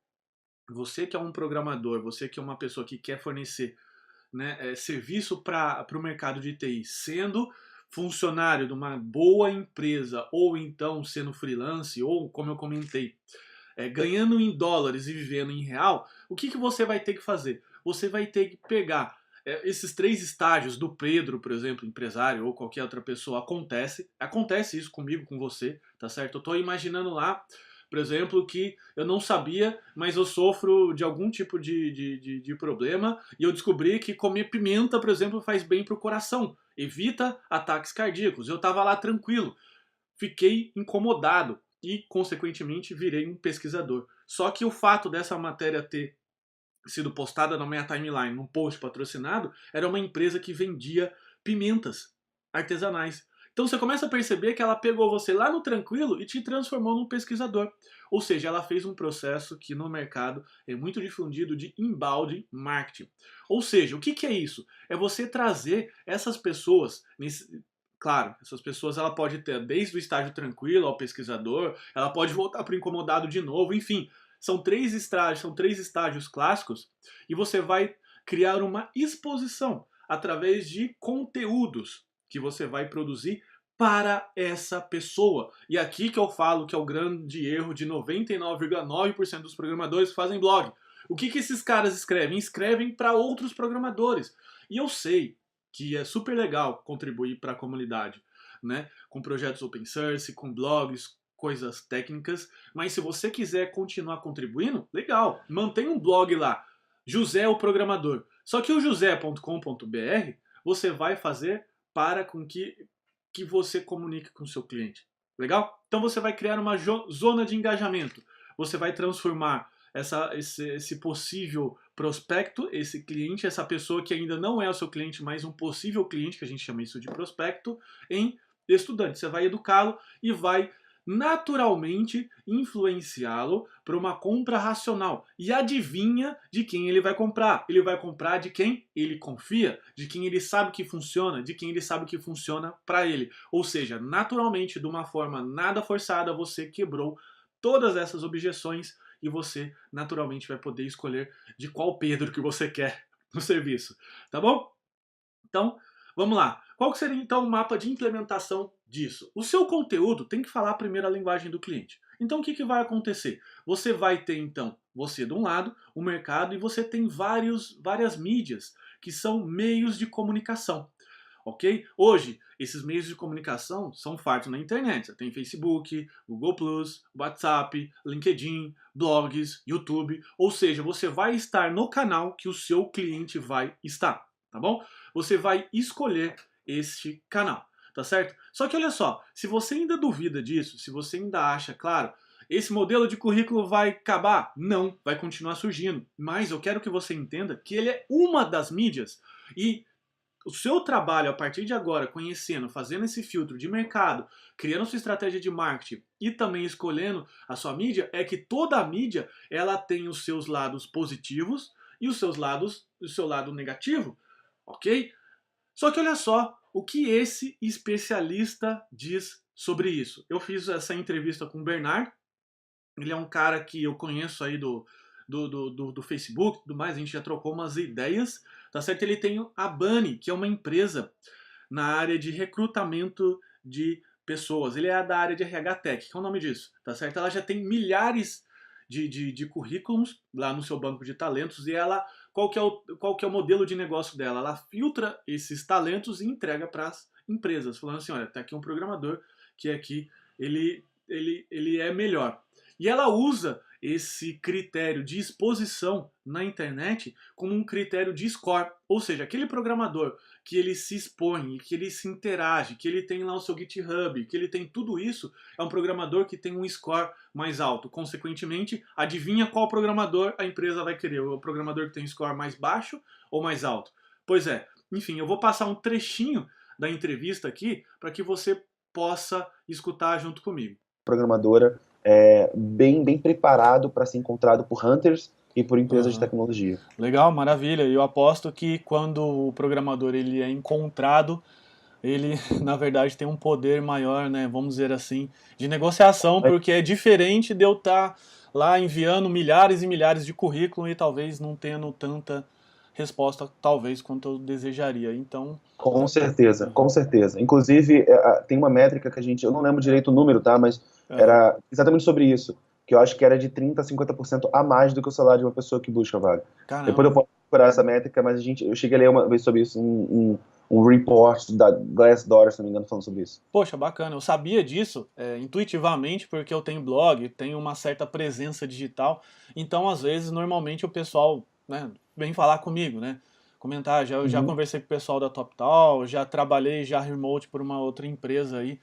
você que é um programador, você que é uma pessoa que quer fornecer, né, serviço para o mercado de TI, sendo funcionário de uma boa empresa, ou então sendo freelance, ou como eu comentei, ganhando em dólares e vivendo em real, o que, que você vai ter que fazer? Você vai ter que pegar esses 3 estágios do Pedro, por exemplo, empresário, ou qualquer outra pessoa, acontece isso comigo, com você, tá certo? Eu estou imaginando lá, por exemplo, que eu não sabia, mas eu sofro de algum tipo de problema, e eu descobri que comer pimenta, por exemplo, faz bem para o coração, evita ataques cardíacos. Eu estava lá tranquilo, fiquei incomodado e, consequentemente, virei um pesquisador. Só que o fato dessa matéria ter sido postada na minha timeline, num post patrocinado, era uma empresa que vendia pimentas artesanais. Então você começa a perceber que ela pegou você lá no tranquilo e te transformou num pesquisador. Ou seja, ela fez um processo que no mercado é muito difundido de inbound marketing. Ou seja, o que, que é isso? É você trazer essas pessoas nesse, claro, essas pessoas ela pode ter desde o estágio tranquilo ao pesquisador, ela pode voltar para o incomodado de novo, enfim. São três estágios clássicos e você vai criar uma exposição através de conteúdos que você vai produzir para essa pessoa. E aqui que eu falo que é o grande erro de 99,9% dos programadores que fazem blog. O que, que esses caras escrevem? Escrevem para outros programadores. E eu sei que é super legal contribuir para a comunidade, né? Com projetos open source, com blogs, coisas técnicas, mas se você quiser continuar contribuindo, legal, mantém um blog lá, José o Programador. Só que o josé.com.br você vai fazer para com que você comunique com o seu cliente. Legal? Então você vai criar uma zona de engajamento. Você vai transformar esse possível prospecto, esse cliente, essa pessoa que ainda não é o seu cliente, mas um possível cliente, que a gente chama isso de prospecto, em estudante. Você vai educá-lo e vai naturalmente influenciá-lo para uma compra racional. E adivinha de quem ele vai comprar? Ele vai comprar de quem ele confia, de quem ele sabe que funciona, de quem ele sabe que funciona para ele. Ou seja, naturalmente, de uma forma nada forçada, você quebrou todas essas objeções e você naturalmente vai poder escolher de qual Pedro que você quer no serviço. Tá bom? Então, vamos lá. Qual seria então o mapa de implementação disso? O seu conteúdo tem que falar primeiro a linguagem do cliente. Então o que, que vai acontecer? Você vai ter então, você de um lado, o mercado, e você tem várias mídias que são meios de comunicação. Ok? Hoje, esses meios de comunicação são fartos na internet. Você tem Facebook, Google+, WhatsApp, LinkedIn, blogs, YouTube. Ou seja, você vai estar no canal que o seu cliente vai estar. Tá bom? Você vai escolher este canal, tá certo? Só que olha só, se você ainda duvida disso, se você ainda acha, claro, esse modelo de currículo vai acabar? Não, vai continuar surgindo. Mas eu quero que você entenda que ele é uma das mídias e o seu trabalho a partir de agora, conhecendo, fazendo esse filtro de mercado, criando sua estratégia de marketing e também escolhendo a sua mídia, é que toda a mídia ela tem os seus lados positivos e os seus lados, o seu lado negativo, ok? Só que olha só o que esse especialista diz sobre isso. Eu fiz essa entrevista com o Bernard, ele é um cara que eu conheço aí do Facebook e tudo mais, a gente já trocou umas ideias, tá certo? Ele tem a Bunny, que é uma empresa na área de recrutamento de pessoas. Ele é da área de RH Tech, que é o nome disso, tá certo? Ela já tem milhares de currículos lá no seu banco de talentos e ela, qual que é o modelo de negócio dela? Ela filtra esses talentos e entrega para as empresas, falando assim, olha, tá aqui um programador que aqui ele é melhor. E ela usa esse critério de exposição na internet como um critério de score, ou seja, aquele programador que ele se expõe, que ele se interage, que ele tem lá o seu GitHub, que ele tem tudo isso, é um programador que tem um score mais alto. Consequentemente, adivinha qual programador a empresa vai querer? O programador que tem um score mais baixo ou mais alto? Pois é, enfim, eu vou passar um trechinho da entrevista aqui para que você possa escutar junto comigo. Programadora bem preparado para ser encontrado por hunters e por empresas de tecnologia. Legal, maravilha. Eu aposto que quando o programador ele é encontrado, ele na verdade tem um poder maior, né? Vamos dizer assim, de negociação, porque é diferente de eu estar lá enviando milhares e milhares de currículos e talvez não tendo tanta resposta, talvez, quanto eu desejaria. Então. Com certeza, com certeza. Inclusive, tem uma métrica que eu não lembro direito o número, tá? Mas era exatamente sobre isso, que eu acho que era de 30% a 50% a mais do que o salário de uma pessoa que busca vaga. Caramba. Depois eu posso procurar essa métrica, mas eu cheguei a ler uma vez sobre isso, um report da Glassdoor, se não me engano, falando sobre isso. Poxa, bacana. Eu sabia disso intuitivamente porque eu tenho blog, tenho uma certa presença digital, então às vezes, normalmente o pessoal, né, vem falar comigo, né? Comentar, eu já conversei com o pessoal da TopTal, já trabalhei já remote por uma outra empresa aí.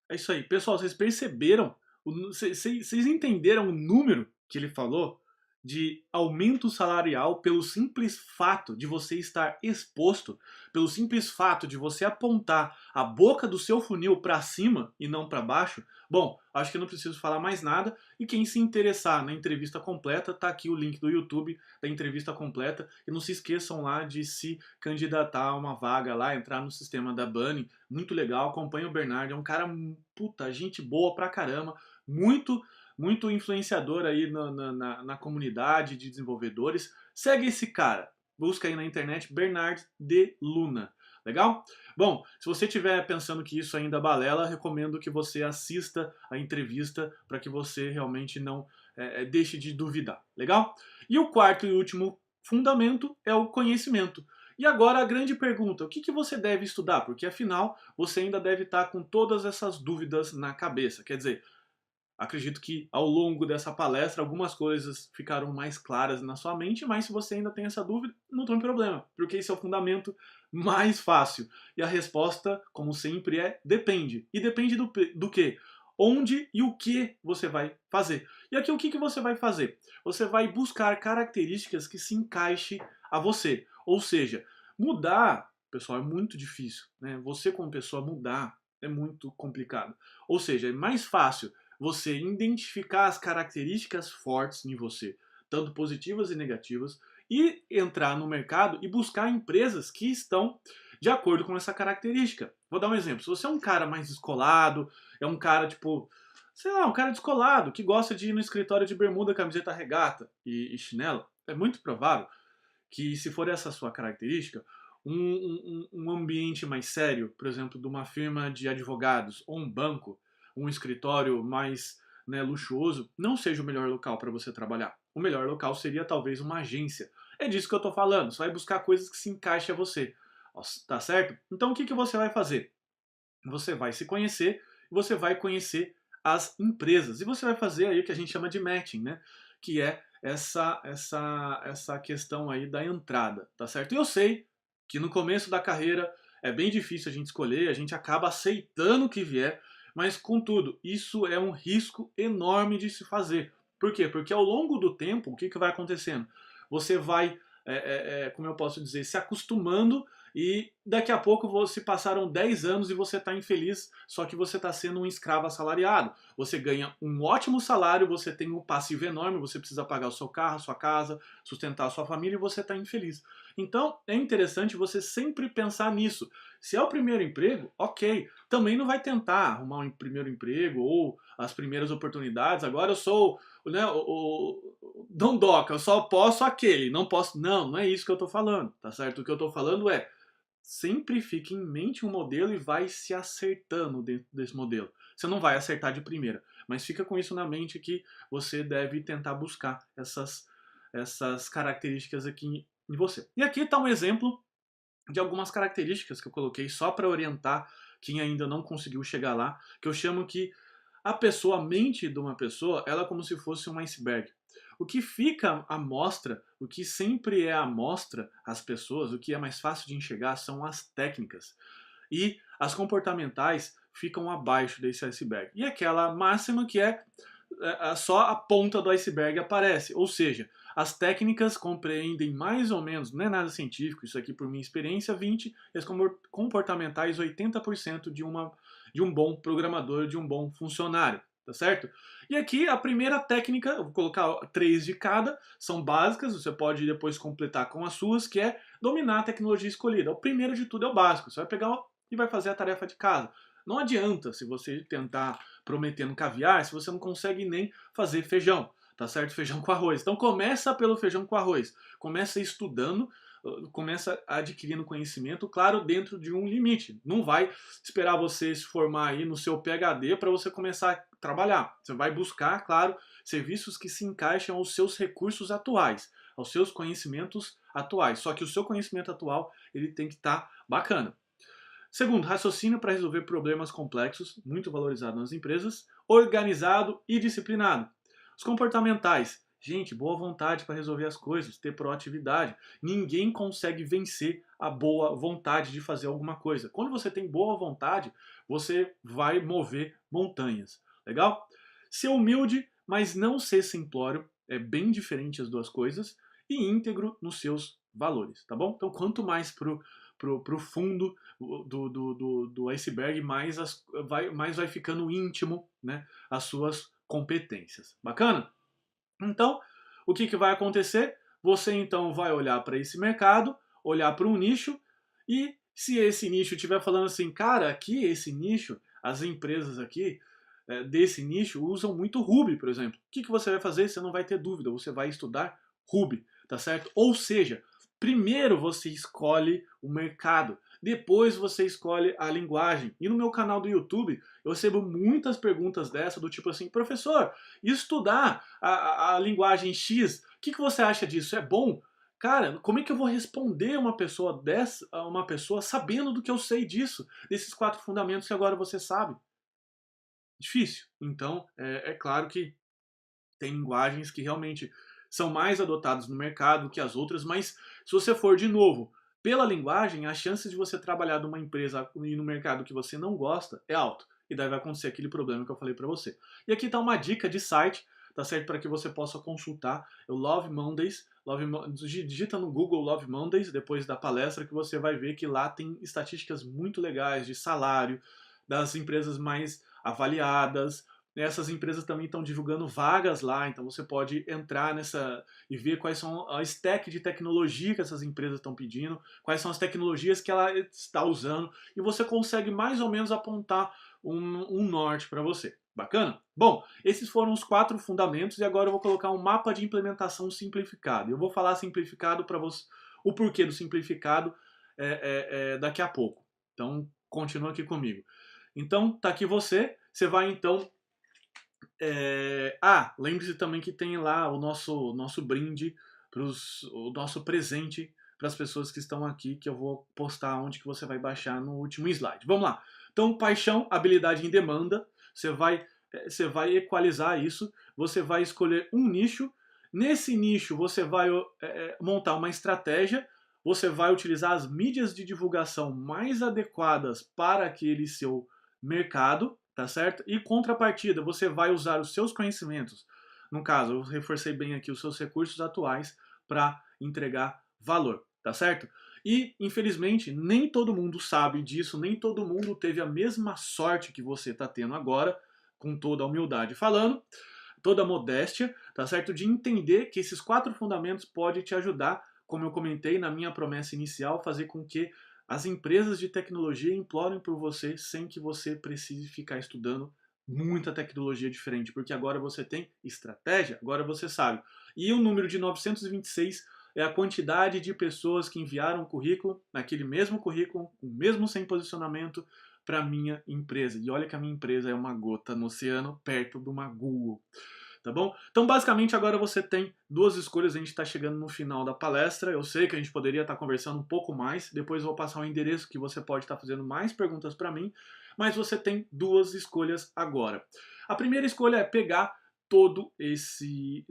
É isso aí. Pessoal, vocês perceberam? Vocês entenderam o número que ele falou de aumento salarial pelo simples fato de você estar exposto, pelo simples fato de você apontar a boca do seu funil para cima e não para baixo? Bom, acho que eu não preciso falar mais nada. E quem se interessar na entrevista completa, tá aqui o link do YouTube da entrevista completa. E não se esqueçam lá de se candidatar a uma vaga lá, entrar no sistema da Bunny. Muito legal, acompanha o Bernardo, é um cara, puta, gente boa pra caramba, muito influenciador aí na comunidade de desenvolvedores. Segue esse cara, busca aí na internet Bernard de Luna. Legal? Bom, se você estiver pensando que isso ainda balela, recomendo que você assista a entrevista para que você realmente não deixe de duvidar. Legal? E o quarto e último fundamento é o conhecimento. E agora a grande pergunta, o que você deve estudar? Porque afinal, você ainda deve estar com todas essas dúvidas na cabeça. Quer dizer, acredito que ao longo dessa palestra algumas coisas ficaram mais claras na sua mente, mas se você ainda tem essa dúvida, não tem problema, porque esse é o fundamento mais fácil. E a resposta, como sempre, é depende. E depende do quê? Onde e o que você vai fazer. E aqui o que você vai fazer? Você vai buscar características que se encaixem a você. Ou seja, mudar, pessoal, é muito difícil. Né? Você como pessoa mudar é muito complicado. Ou seja, é mais fácil você identificar as características fortes em você, tanto positivas e negativas, e entrar no mercado e buscar empresas que estão de acordo com essa característica. Vou dar um exemplo. Se você é um cara mais descolado, é um cara tipo, sei lá, um cara descolado, que gosta de ir no escritório de bermuda, camiseta regata e chinelo, é muito provável que, se for essa a sua característica, um ambiente mais sério, por exemplo, de uma firma de advogados ou um banco, um escritório mais, né, luxuoso, não seja o melhor local para você trabalhar. O melhor local seria talvez uma agência. É disso que eu estou falando. Você vai buscar coisas que se encaixem a você. Tá certo? Então o que você vai fazer? Você vai se conhecer, você vai conhecer as empresas. E você vai fazer aí o que a gente chama de matching, né? Que é essa questão aí da entrada, tá certo? E eu sei que no começo da carreira é bem difícil a gente escolher, a gente acaba aceitando o que vier, mas contudo, isso é um risco enorme de se fazer. Por quê? Porque ao longo do tempo, o que vai acontecendo? Você vai como eu posso dizer, se acostumando e daqui a pouco se passaram 10 anos e você está infeliz, só que você está sendo um escravo assalariado. Você ganha um ótimo salário, você tem um passivo enorme, você precisa pagar o seu carro, a sua casa, sustentar a sua família e você está infeliz. Então é interessante você sempre pensar nisso. Se é o primeiro emprego, ok. Também não vai tentar arrumar um primeiro emprego ou as primeiras oportunidades. Agora eu sou, né, o Dondoca, eu só posso aquele, não posso. Não, não é isso que eu tô falando, tá certo? O que eu tô falando é sempre fique em mente um modelo e vai se acertando dentro desse modelo. Você não vai acertar de primeira, mas fica com isso na mente que você deve tentar buscar essas características aqui em você. E aqui está um exemplo de algumas características que eu coloquei só para orientar quem ainda não conseguiu chegar lá, que eu chamo que a mente de uma pessoa, ela é como se fosse um iceberg. O que fica à mostra, o que sempre é à mostra às pessoas, o que é mais fácil de enxergar são as técnicas. E as comportamentais ficam abaixo desse iceberg. E aquela máxima que só a ponta do iceberg aparece. Ou seja, as técnicas compreendem mais ou menos, não é nada científico, isso aqui por minha experiência, 20%, e as comportamentais 80% de um bom programador, de um bom funcionário, tá certo? E aqui a primeira técnica, eu vou colocar 3 de cada, são básicas, você pode depois completar com as suas, que é dominar a tecnologia escolhida. O primeiro de tudo é o básico, você vai pegar e vai fazer a tarefa de casa. Não adianta se você tentar prometendo caviar, se você não consegue nem fazer feijão, tá certo? Feijão com arroz. Então começa pelo feijão com arroz. Começa estudando, começa adquirindo conhecimento, claro, dentro de um limite. Não vai esperar você se formar aí no seu PhD para você começar a trabalhar. Você vai buscar, claro, serviços que se encaixem aos seus recursos atuais, aos seus conhecimentos atuais. Só que o seu conhecimento atual, ele tem que estar bacana. Segundo, raciocínio para resolver problemas complexos, muito valorizado nas empresas, organizado e disciplinado. Os comportamentais, gente, boa vontade para resolver as coisas, ter proatividade. Ninguém consegue vencer a boa vontade de fazer alguma coisa. Quando você tem boa vontade, você vai mover montanhas. Legal? Ser humilde, mas não ser simplório, é bem diferente as duas coisas, e íntegro nos seus valores, tá bom? Então, quanto mais pro fundo do iceberg, mais vai ficando íntimo, né, as suas competências. Bacana? Então, o que vai acontecer? Você então vai olhar para esse mercado, olhar para um nicho, e se esse nicho estiver falando assim, cara, aqui esse nicho, as empresas aqui desse nicho usam muito Ruby, por exemplo. O que você vai fazer? Você não vai ter dúvida, você vai estudar Ruby, tá certo? Ou seja, primeiro você escolhe o mercado, depois você escolhe a linguagem. E no meu canal do YouTube eu recebo muitas perguntas dessa, do tipo assim, professor, estudar a linguagem X, o que você acha disso? É bom? Cara, como é que eu vou responder uma pessoa dessa, uma pessoa sabendo do que eu sei disso, desses 4 fundamentos que agora você sabe? Difícil. Então, é claro que tem linguagens que realmente são mais adotadas no mercado que as outras, mas se você for de novo pela linguagem, a chance de você trabalhar numa empresa e no mercado que você não gosta é alto. E daí vai acontecer aquele problema que eu falei para você. E aqui está uma dica de site, tá certo? Para que você possa consultar o Love Mondays. Digita no Google Love Mondays depois da palestra que você vai ver que lá tem estatísticas muito legais de salário, das empresas mais avaliadas. Essas empresas também estão divulgando vagas lá, então você pode entrar nessa e ver quais são a stack de tecnologia que essas empresas estão pedindo, quais são as tecnologias que ela está usando, e você consegue mais ou menos apontar um norte para você. Bacana? Bom, esses foram os 4 fundamentos e agora eu vou colocar um mapa de implementação simplificado. Eu vou falar simplificado para você, o porquê do simplificado daqui a pouco. Então, continua aqui comigo. Então, tá aqui você vai então lembre-se também que tem lá o nosso brinde, o nosso presente para as pessoas que estão aqui, que eu vou postar onde que você vai baixar no último slide. Vamos lá. Então, paixão, habilidade em demanda, você vai equalizar isso, você vai escolher um nicho, nesse nicho você vai montar uma estratégia, você vai utilizar as mídias de divulgação mais adequadas para aquele seu mercado, tá certo? E contrapartida, você vai usar os seus conhecimentos, no caso, eu reforcei bem aqui os seus recursos atuais para entregar valor, tá certo? E, infelizmente, nem todo mundo sabe disso, nem todo mundo teve a mesma sorte que você está tendo agora, com toda a humildade falando, toda a modéstia, tá certo? De entender que esses 4 fundamentos podem te ajudar, como eu comentei na minha promessa inicial, fazer com que as empresas de tecnologia implorem por você sem que você precise ficar estudando muita tecnologia diferente, porque agora você tem estratégia, agora você sabe. E o número de 926 é a quantidade de pessoas que enviaram o currículo, naquele mesmo currículo, o mesmo sem posicionamento, para minha empresa. E olha que a minha empresa é uma gota no oceano, perto de uma Google. Tá bom? Então, basicamente, agora você tem 2 escolhas. A gente está chegando no final da palestra. Eu sei que a gente poderia estar conversando um pouco mais. Depois eu vou passar um endereço que você pode estar fazendo mais perguntas para mim. Mas você tem 2 escolhas agora. A primeira escolha é pegar todo esse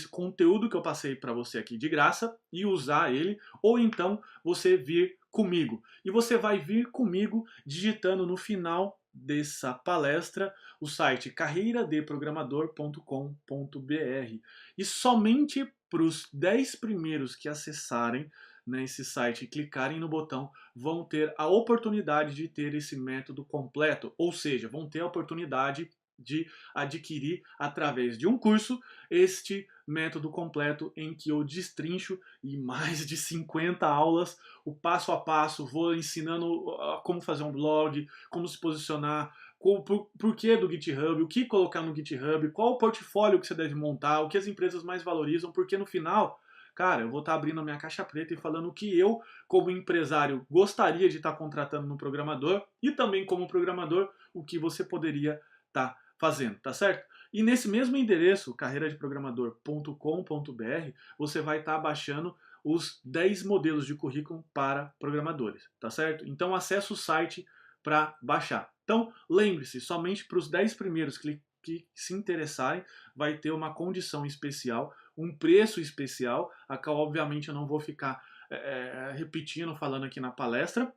conteúdo que eu passei para você aqui de graça e usar ele, ou então você vir comigo. E você vai vir comigo digitando no final dessa palestra o site carreiradeprogramador.com.br. E somente para os 10 primeiros que acessarem nesse site e clicarem no botão vão ter a oportunidade de ter esse método completo, ou seja, vão ter a oportunidade de adquirir através de um curso este método completo em que eu destrincho em mais de 50 aulas o passo a passo, vou ensinando como fazer um blog, como se posicionar, por que do GitHub, o que colocar no GitHub, qual o portfólio que você deve montar, o que as empresas mais valorizam, porque no final, cara, eu vou estar abrindo a minha caixa preta e falando o que eu, como empresário, gostaria de estar contratando no programador e também como programador, o que você poderia estar fazendo, tá certo? E nesse mesmo endereço, carreiradeprogramador.com.br, você vai estar baixando os 10 modelos de currículo para programadores, tá certo? Então acesse o site para baixar. Então lembre-se, somente para os 10 primeiros que se interessarem, vai ter uma condição especial, um preço especial, a qual obviamente eu não vou ficar repetindo, falando aqui na palestra,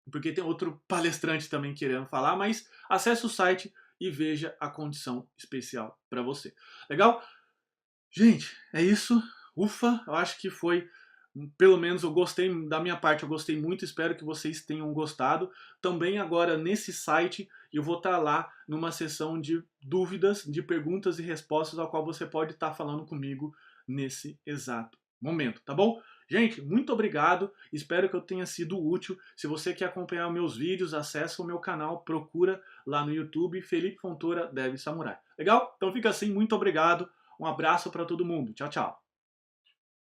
porque tem outro palestrante também querendo falar, mas acesse o site e veja a condição especial para você. Legal? Gente, é isso. Ufa, eu acho que foi, pelo menos eu gostei, da minha parte eu gostei muito, espero que vocês tenham gostado. Também agora nesse site eu vou estar lá numa sessão de dúvidas, de perguntas e respostas, ao qual você pode estar falando comigo nesse exato momento, tá bom? Gente, muito obrigado, espero que eu tenha sido útil. Se você quer acompanhar meus vídeos, acessa o meu canal, procura lá no YouTube, Felipe Fontoura Dev Samurai. Legal? Então fica assim, muito obrigado, um abraço para todo mundo, tchau, tchau.